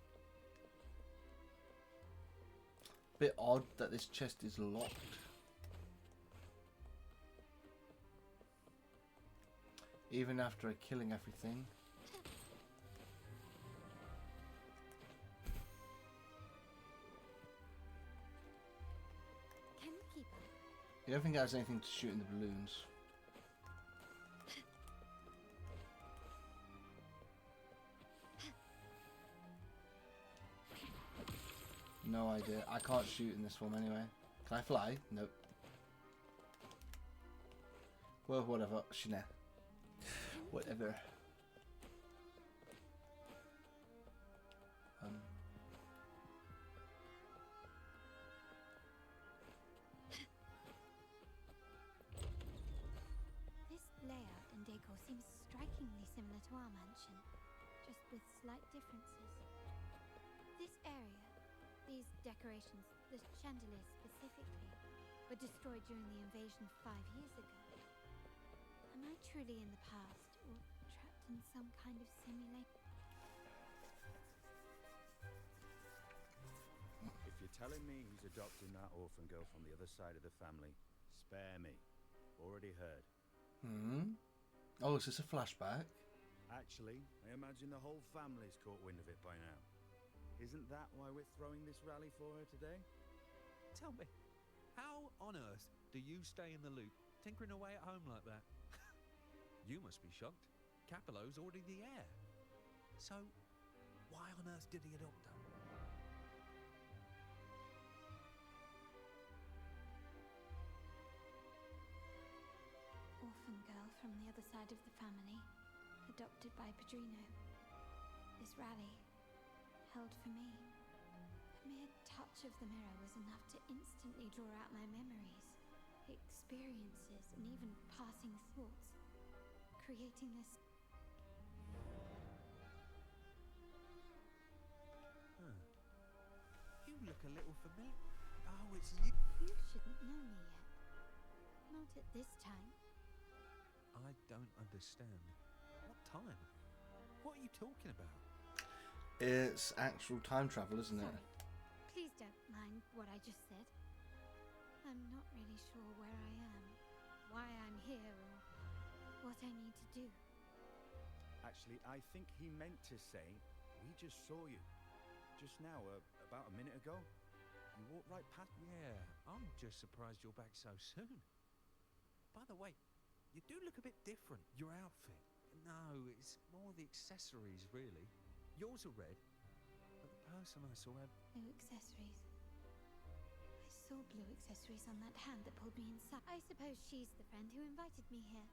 Bit odd that this chest is locked. Even after killing everything. Can you keep up? You don't think it has anything to shoot in the balloons? No idea. I can't shoot in this one anyway. Can I fly? Nope. Well, whatever. Shina. Whatever. This layout and decor seems strikingly similar to our mansion, just with slight differences. This area, these decorations, the chandeliers specifically, were destroyed during the invasion 5 years ago. Am I truly in the past, or trapped in some kind of simulation? If you're telling me he's adopting that orphan girl from the other side of the family, spare me. Already heard. Oh, is this a flashback? Actually, I imagine the whole family's caught wind of it by now. Isn't that why we're throwing this rally for her today? Tell me, how on earth do you stay in the loop tinkering away at home like that. You must be shocked. Capello's already the heir. So, why on earth did he adopt her? Orphan girl from the other side of the family, adopted by Padrino. This rally, held for me. A mere touch of the mirror was enough to instantly draw out my memories, experiences, and even passing thoughts, creating this... Huh. You look a little familiar. Oh, it's you. You shouldn't know me yet. Not at this time. I don't understand. What time? What are you talking about? It's actual time travel, isn't it? Sorry. Please don't mind what I just said. I'm not really sure where I am, why I'm here, or what I need to do. Actually, I think he meant to say, we just saw you. Just now, about a minute ago. You walked right past... Yeah, I'm just surprised you're back so soon. By the way, you do look a bit different. Your outfit. No, it's more the accessories, really. Yours are red, but the person I saw had... Blue accessories. I saw blue accessories on that hand that pulled me inside. I suppose she's the friend who invited me here.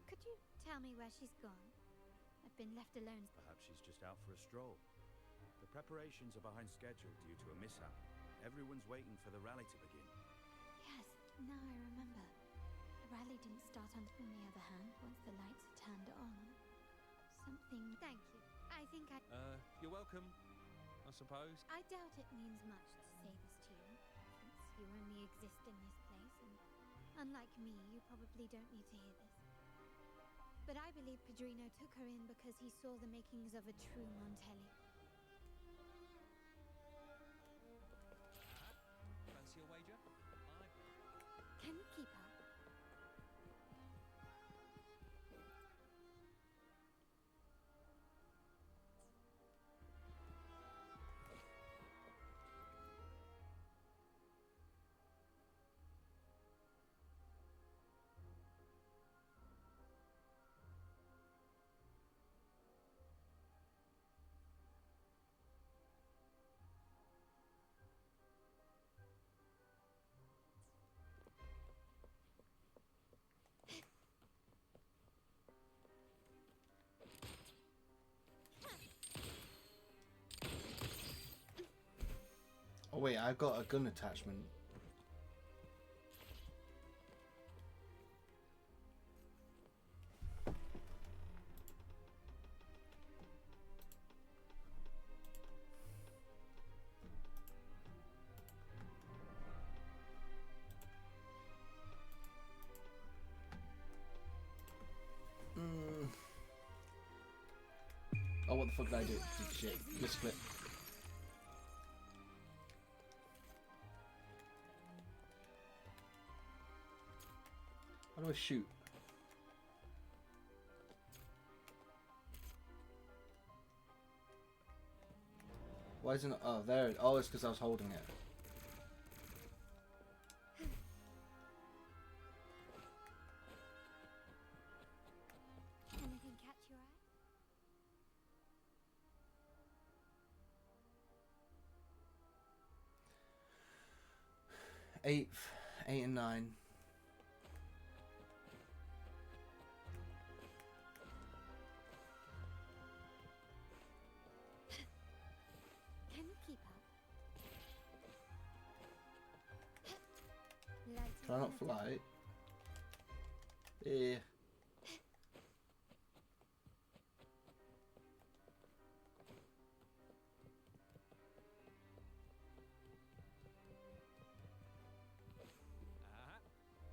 Could you tell me where she's gone? I've been left alone. Perhaps she's just out for a stroll. The preparations are behind schedule due to a mishap. Everyone's waiting for the rally to begin. Yes, now I remember. The rally didn't start on the other hand, once the lights are turned on. Something... Thank you. I think I... You're welcome, I suppose. I doubt it means much to say this to you, since you only exist in this place, and unlike me, you probably don't need to hear this. But I believe Padrino took her in because he saw the makings of a true Montelli. Fancy a wager? Can you keep up? Oh wait, I've got a gun attachment. Oh, what the fuck did I do? Shit, misclick. How do I shoot? Why isn't it? Oh, there. Oh, it's because I was holding it. Anything catch your eye? 8 and 9. Can you keep up? Lighting Try not on the fly. Yeah.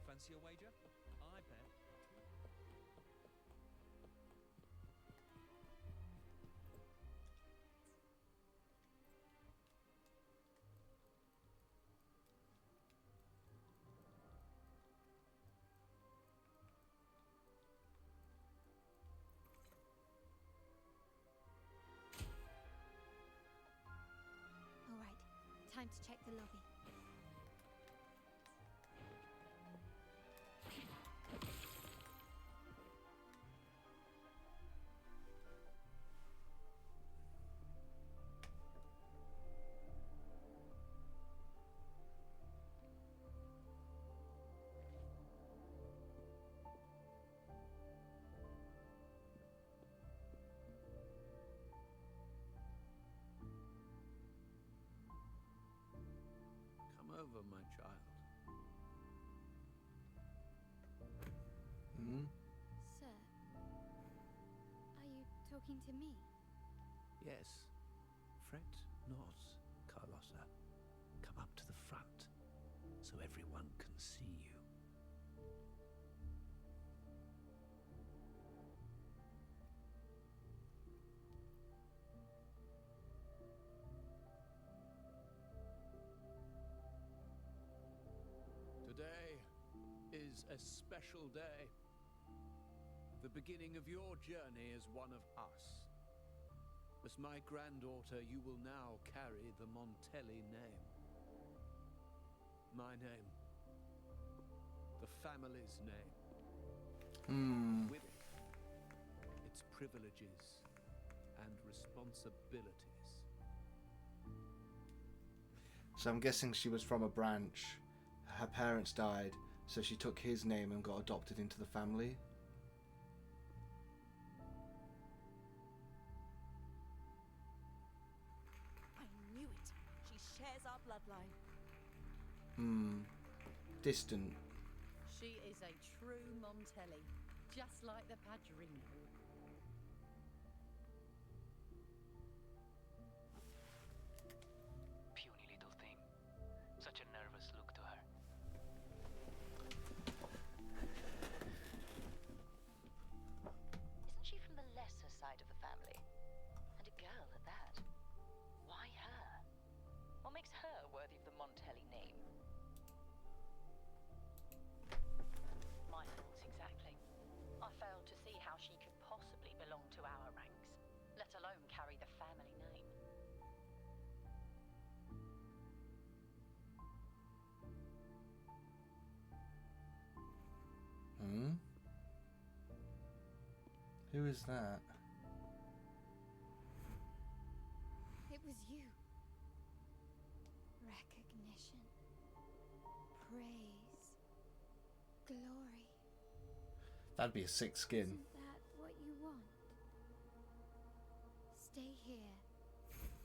Fancy a wager? I bet. All right, time to check the lobby. over, my child. Hmm? Sir, are you talking to me? Yes. Fret not, Carlotta. Come up to the front, so everyone can see you. Today is a special day. The beginning of your journey as one of us. As my granddaughter, you will now carry the Montelli name. My name. The family's name. With it, its privileges and responsibilities. So I'm guessing she was from a branch. Her parents died, so she took his name and got adopted into the family. I knew it. She shares our bloodline. Distant. She is a true Montelli, just like the Padrino. Puny little thing. Such a nervous look to her. Isn't she from the lesser side of the family? And a girl at that. Why her? What makes her worthy of the Montelli name? My thoughts exactly. I failed to see how she could possibly belong to our ranks, let alone carry the family name. Who is that? It was you. Recognition. Praise. Glory. That'd be a sick skin. Isn't that what you want? Stay here,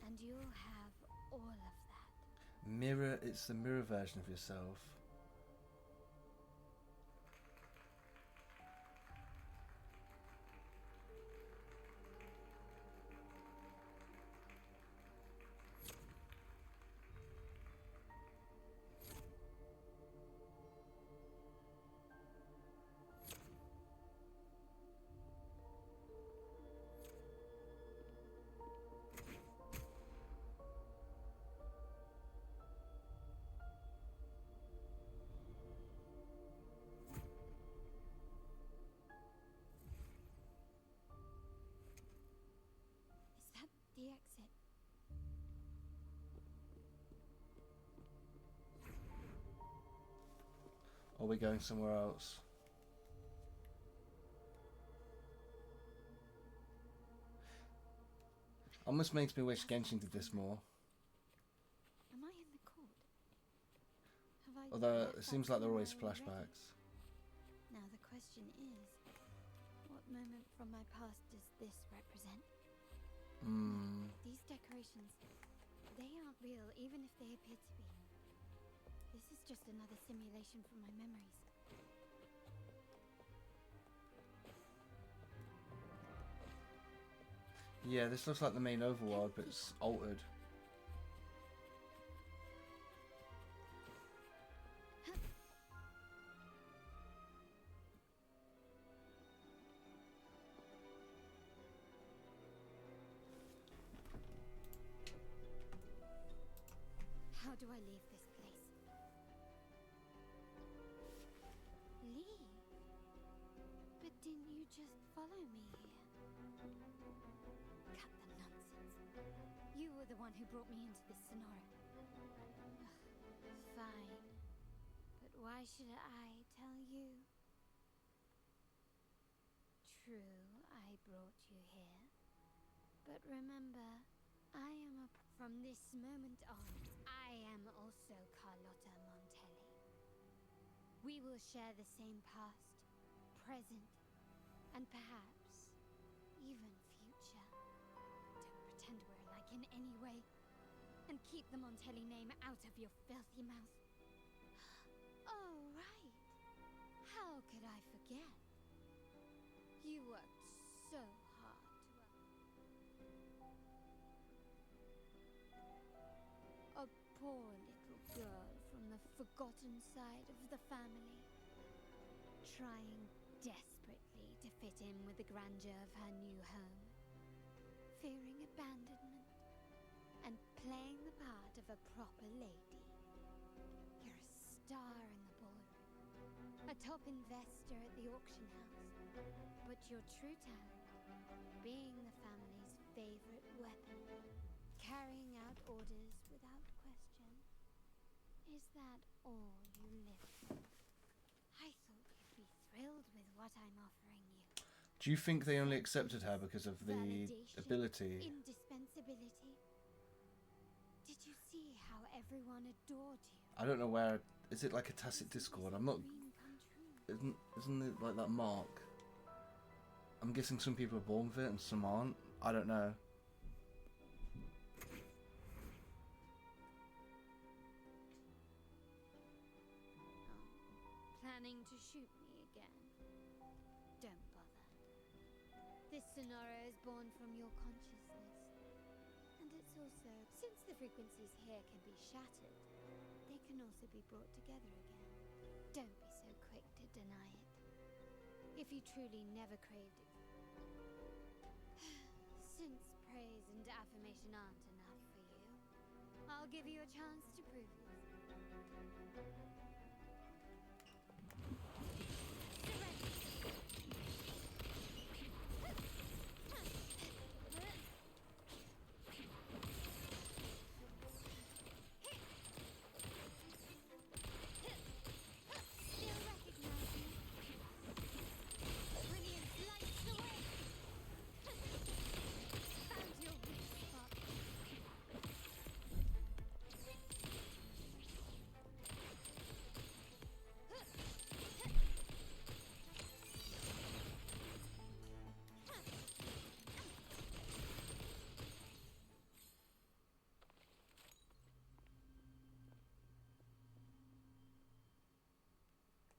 and you'll have all of that. Mirror, it's the mirror version of yourself. Is that the exit? Or are we going somewhere else? Almost makes me wish Genshin did this more. Am I in the court? Have I Although left it seems that like they're always somewhere already? flashbacks. Now the question is, what moment from my past does this represent? These decorations, they aren't real, even if they appear to be. This is just another simulation from my memories. Yeah, this looks like the main overworld, but it's altered. How do I leave this place? Leave? But didn't you just follow me here? Cut the nonsense. You were the one who brought me into this scenario. Ugh, fine. But why should I tell you? True, I brought you here. But remember, I am from this moment on, I am also Carlotta Montelli. We will share the same past, present, and perhaps even future. Don't pretend we're alike in any way, and keep the Montelli name out of your filthy mouth. How could I forget? You worked so hard to... A poor little girl from the forgotten side of the family, trying desperately to fit in with the grandeur of her new home, fearing abandonment, and playing the part of a proper lady. You're a star in the ballroom, a top investor at the auction house, but your true talent, being the family's favorite weapon, carrying out orders without question, is that all you live for? I thought you'd be thrilled with what I'm offering you. Do you think they only accepted her because of the Validation, ability? indispensability. Did you see how everyone adored you? I don't know where. Is it like a tacit discord? I'm not. Isn't it like that mark? I'm guessing some people are born with it and some aren't. I don't know. Planning to shoot me again? Don't bother. This scenario is born from your consciousness. And it's also, since the frequencies here can be shattered, they can also be brought together again. Don't be so quick to deny it. If you truly never craved it. Since praise and affirmation aren't enough for you, I'll give you a chance to prove it.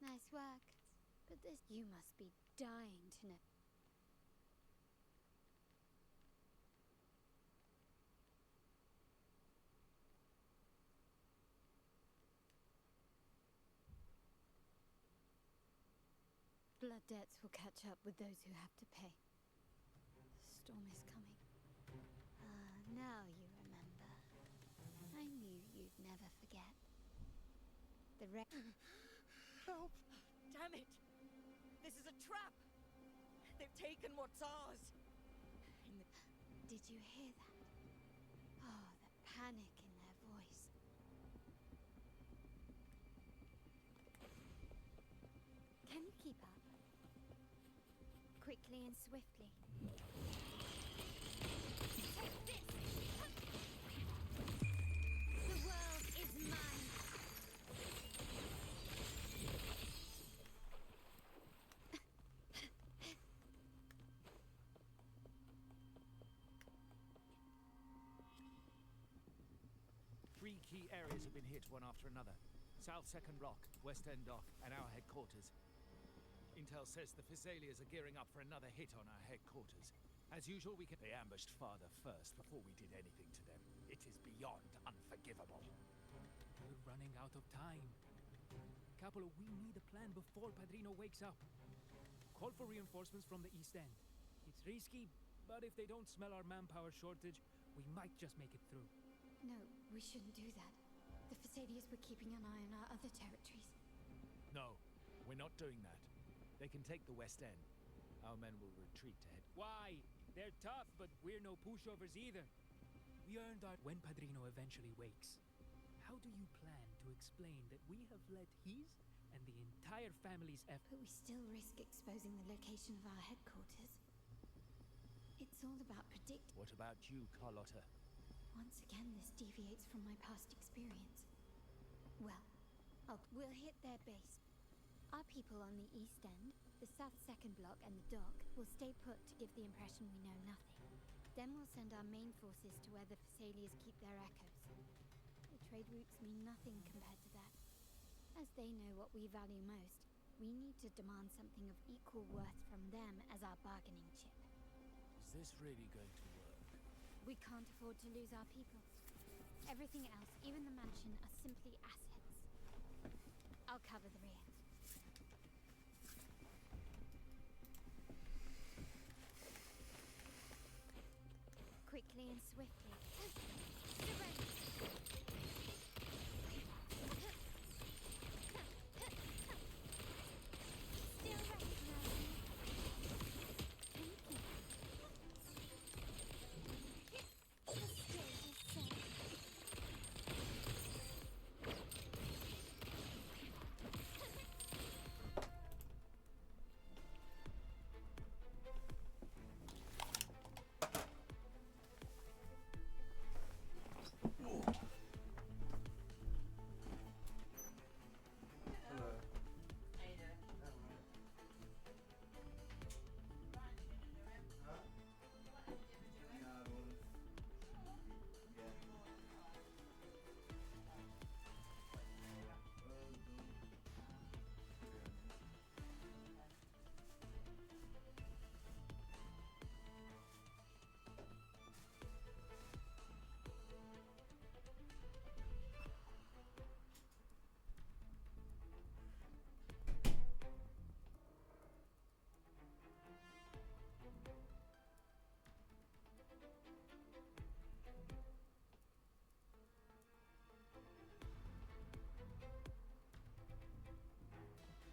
Nice work. But this... You must be dying to know. Blood debts will catch up with those who have to pay. The storm is coming. Ah, now you remember. I knew you'd never forget. The Help! Damn it! This is a trap! They've taken what's ours! Did you hear that? Oh, the panic in their voice. Can you keep up? Quickly and swiftly. Take this! The world is mine! 3 key areas have been hit one after another. South 2nd Block, West End Dock, and our headquarters. Intel says the Physalias are gearing up for another hit on our headquarters. As usual, They ambushed Father first before we did anything to them. It is beyond unforgivable. We're running out of time. Capolo, we need a plan before Padrino wakes up. Call for reinforcements from the East End. It's risky, but if they don't smell our manpower shortage, we might just make it through. No, we shouldn't do that. The Physalias were keeping an eye on our other territories. No, we're not doing that. They can take the West End. Our men will retreat to head. Why? They're tough, but we're no pushovers either. We earned our... When Padrino eventually wakes, how do you plan to explain that we have led his and the entire family's effort? But we still risk exposing the location of our headquarters. It's all about predicting. What about you, Carlotta? Once again, this deviates from my past experience. Well, we'll hit their base. Our people on the East End, the South 2nd Block, and the dock will stay put to give the impression we know nothing. Then we'll send our main forces to where the Physalias keep their echoes. The trade routes mean nothing compared to that, as they know what we value most, we need to demand something of equal worth from them as our bargaining chip. Is this really going to work? We can't afford to lose our people. Everything else, even the mansion, are simply assets. I'll cover the rear. Quickly and swiftly. Surrender! Still recognize me?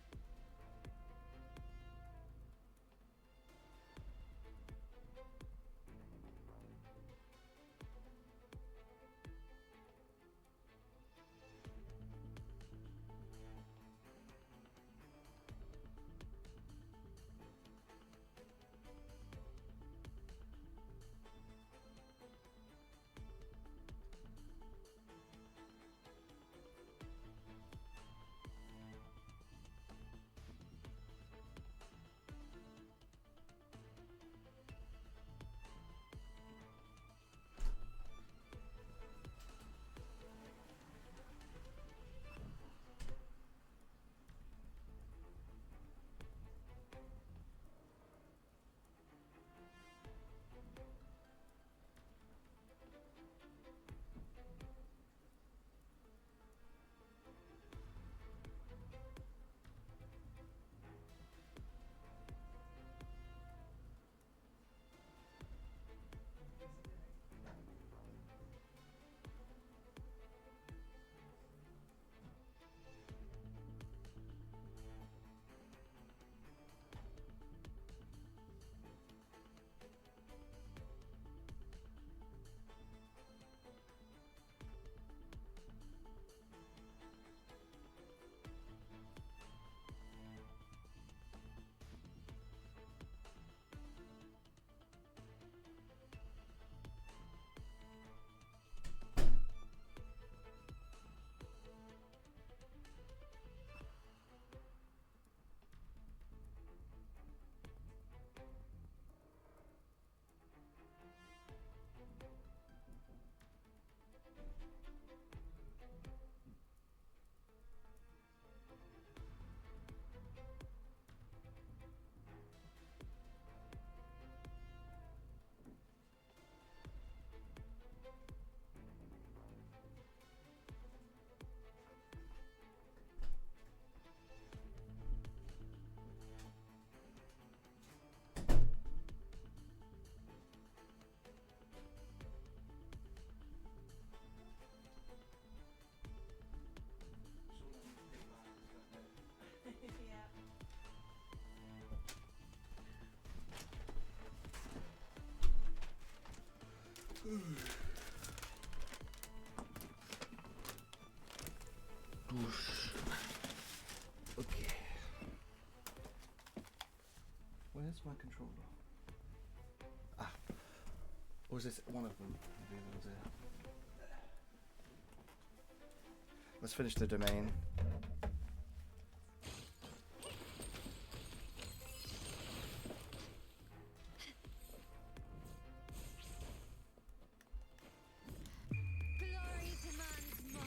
Thank you. The stage is set. Okay. Where's my controller? Ah. Or is this one of them? Maybe the one's here. Let's finish the domain. Glory demands more.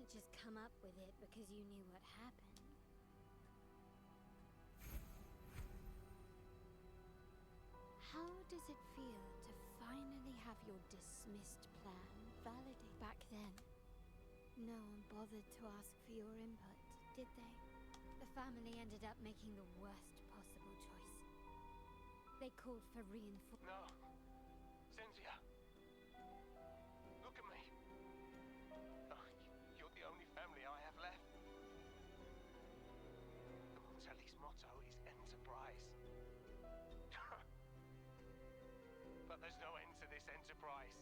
didn't just come up with it because you knew what happened. How does it feel to finally have your dismissed plan validated? Back then, no one bothered to ask for your input, did they? The family ended up making the worst possible choice. They called for reinforcements. No. Cynthia. Look at me. Oh, you're the only family I have left. The Montelli's motto is enterprise. But there's no end to this enterprise.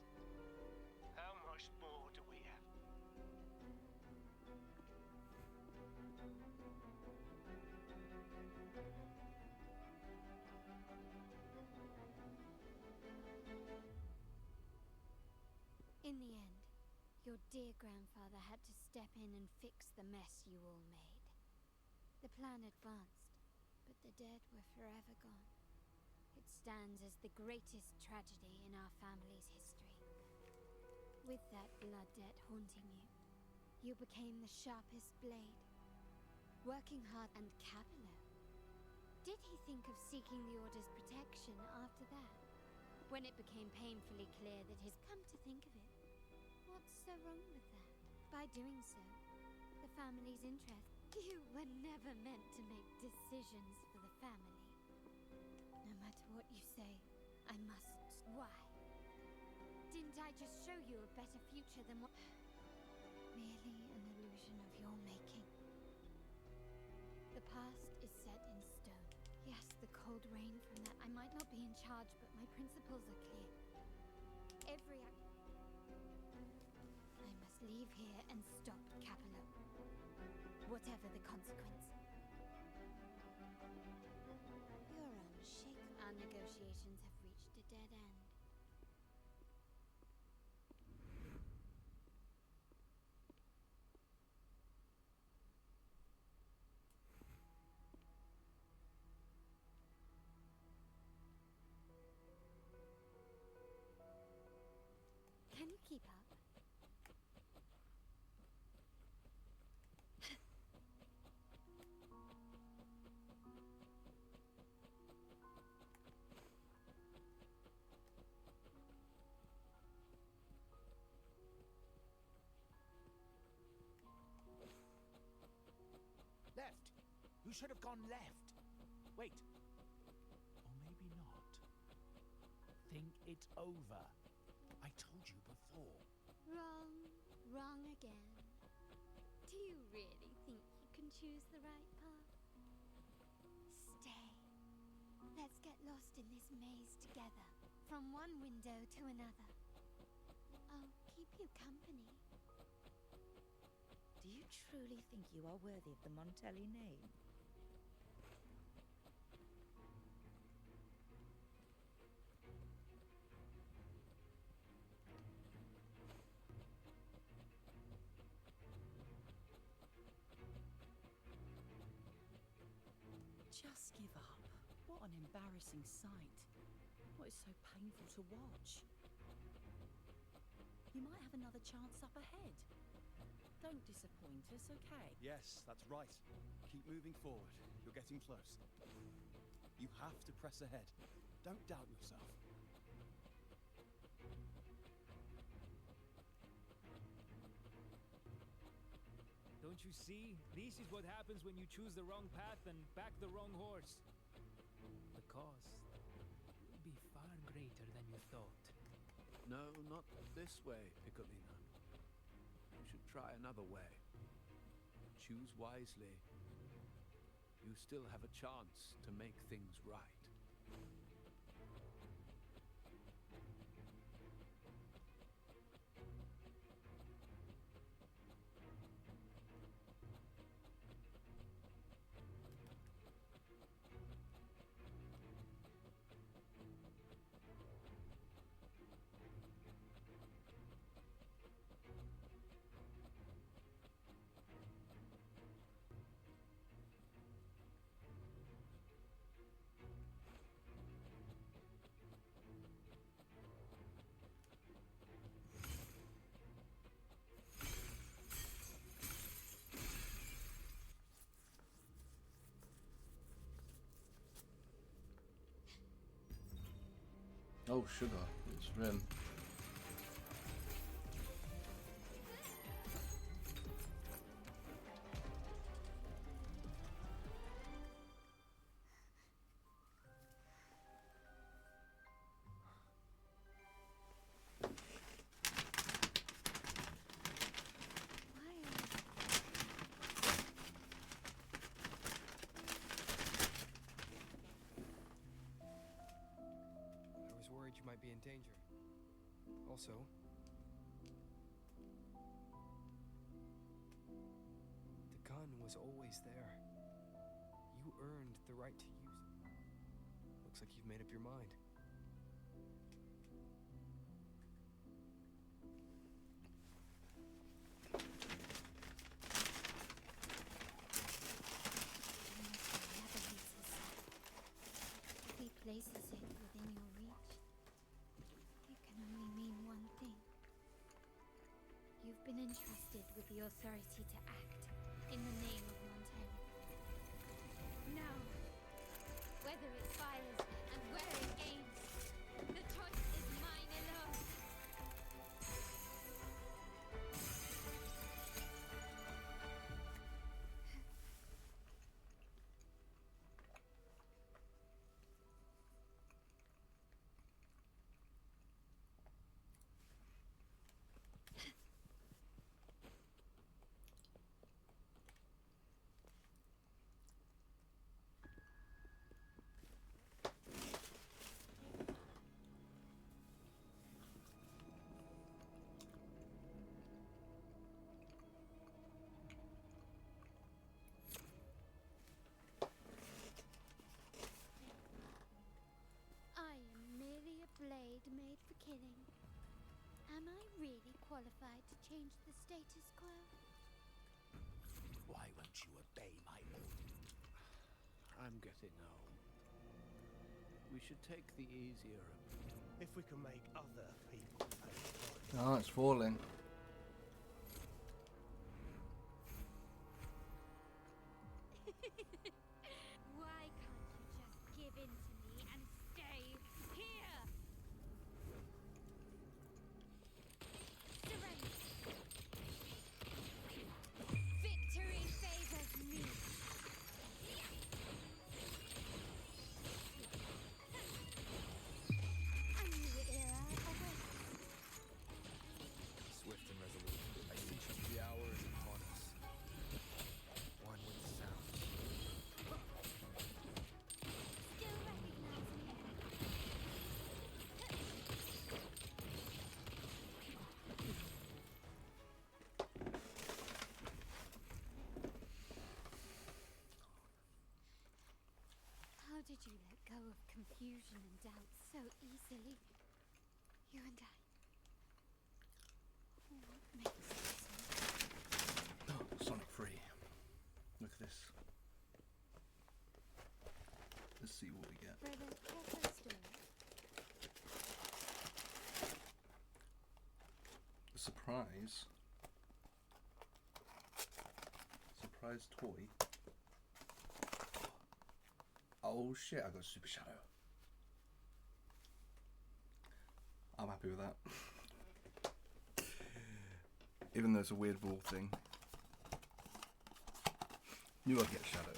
How much more do we have? In the end, your dear grandfather had to step in and fix the mess you all made. The plan advanced, but the dead were forever gone. It stands as the greatest tragedy in our family's history. With that blood debt haunting you, you became the sharpest blade, working hard. And Capello, did he think of seeking the Order's protection after that? When it became painfully clear that his... Come to think of it, what's so wrong with that? By doing so, the family's interest... You were never meant to make decisions for the family. No matter what you say, I must... Why? Didn't I just show you a better future than what... Merely an illusion of your making. The past is set in stone. Yes, the cold rain from that... I might not be in charge, but my principles are clear. Every act... I must leave here and stop Capello. Whatever the consequence. You're unshakable. Our negotiations have reached a dead end. Can you keep up? Left! You should have gone left! Wait. Or maybe not. Think it over. I told you before. Wrong. Wrong again. Do you really think you can choose the right path? Stay. Let's get lost in this maze together. From one window to another. I'll keep you company. Do you truly think you are worthy of the Montelli name? Just give up. What an embarrassing sight. What is so painful to watch? You might have another chance up ahead. Don't disappoint us, okay? Yes, that's right. Keep moving forward. You're getting close. You have to press ahead. Don't doubt yourself. Don't you see? This is what happens when you choose the wrong path and back the wrong horse. The cost will be far greater than you thought. No, not this way, Piccolino. You should try another way. Choose wisely. You still have a chance to make things right. Oh, sugar. It's rim. I was worried you might be in danger. Also, the gun was always there. You earned the right to use it. Looks like you've made up your mind. If he places it within your reach, it can only mean one thing. You've been entrusted with the authority to act in the name of Montaigne. Now, whether it fires and where it aims, the choice is mine alone. I am merely a blade made for killing. Am I really qualified to change the status quo? Why won't you obey my order? I'm getting old. We should take the easier approach. If we can make other people pay the price. Oh, it's falling. Why can't you just give in to me and stay here? Surrender. Victory favors me. A new era awaits. Swift and resolute, I sense the hour is upon us. One with the sound. Still recognize me. How did you let go of confusion and doubt so easily? You and I. What makes this so? Oh, Sonic free. Look at this. Let's see what we get. Brother, what's that story? Surprise. Surprise toy. Oh shit, I got Super Shadow. I'm happy with that. Even though it's a weird ball thing. Knew I'd get Shadow.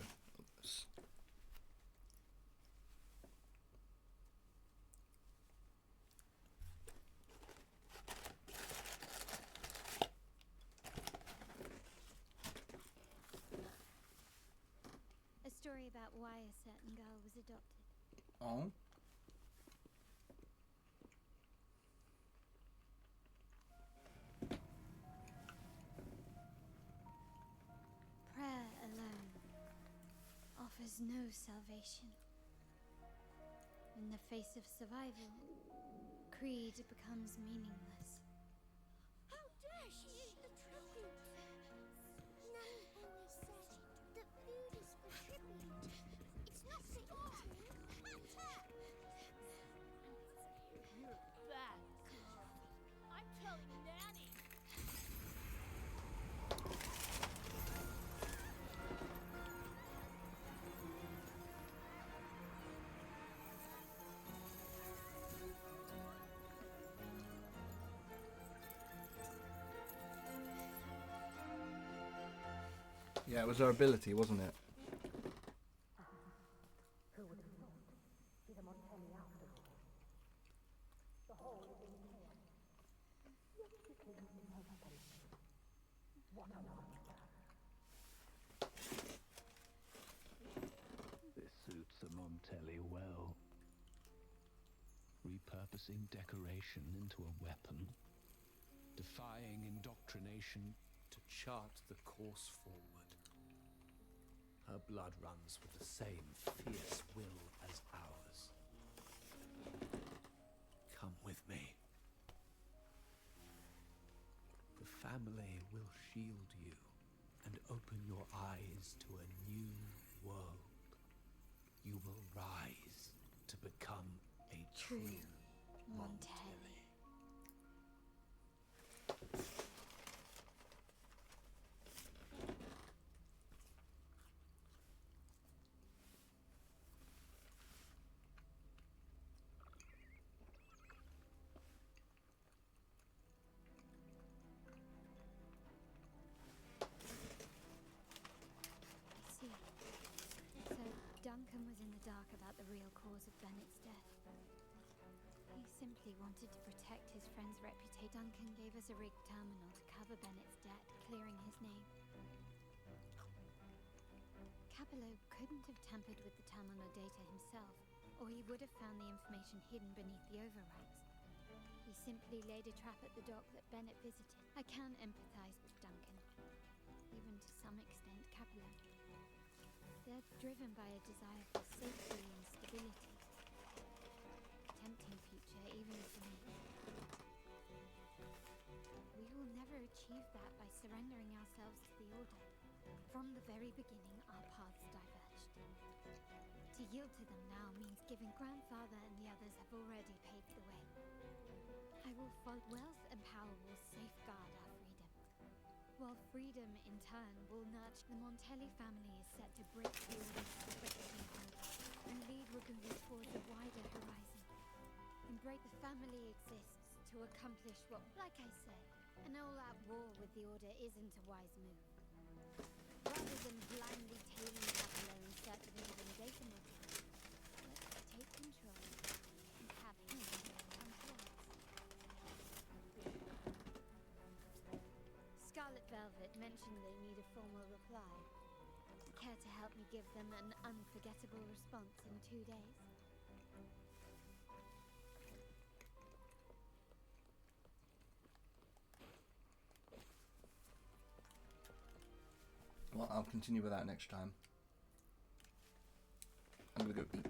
A story about why a certain girl was adopted. Oh? Prayer alone offers no salvation. In the face of survival, creed becomes meaningless. How dare she eat the tribute? No, we said the food is for tribute. It's not for eating. You're bad, Carl. I'm telling Nanny. Yeah, it was her ability, wasn't it? Who would have thought? Be the Montelli after all. The whole is in chaos. Yet you cling to her faith. What a monster. This suits a Montelli well. Repurposing decoration into a weapon. Defying indoctrination to chart the course forward. Her blood runs with the same fierce will as ours. Come with me. The family will shield you and open your eyes to a new world. You will rise to become a true Montelli. Duncan was in the dark about the real cause of Bennett's death. He simply wanted to protect his friend's reputation. Duncan gave us a rigged terminal to cover Bennett's debt, clearing his name. Capello couldn't have tampered with the terminal data himself, or he would have found the information hidden beneath the overwrites. He simply laid a trap at the dock that Bennett visited. I can empathize with Duncan, even to some extent Capello. They're driven by a desire for safety and stability. A tempting future, even for me. We will never achieve that by surrendering ourselves to the Order. From the very beginning, our paths diverged. To yield to them now means giving grandfather and the others have already paved the way. I will follow. Wealth and power will safeguard our freedom. While freedom, in turn, will nurture. The Montelli family is set to break the Order's suffocating hold and lead Raguni towards a wider horizon. And break the family exists to accomplish what, like I say, an all-out war with the Order isn't a wise move. Rather than blindly tailing Capello in search of a hidden data module, let's take control and have him come to us. Scarlet Velvet mentioned they need a formal reply. Care to help me give them an unforgettable response in 2 days? Well, I'll continue with that next time. I'm gonna go eat.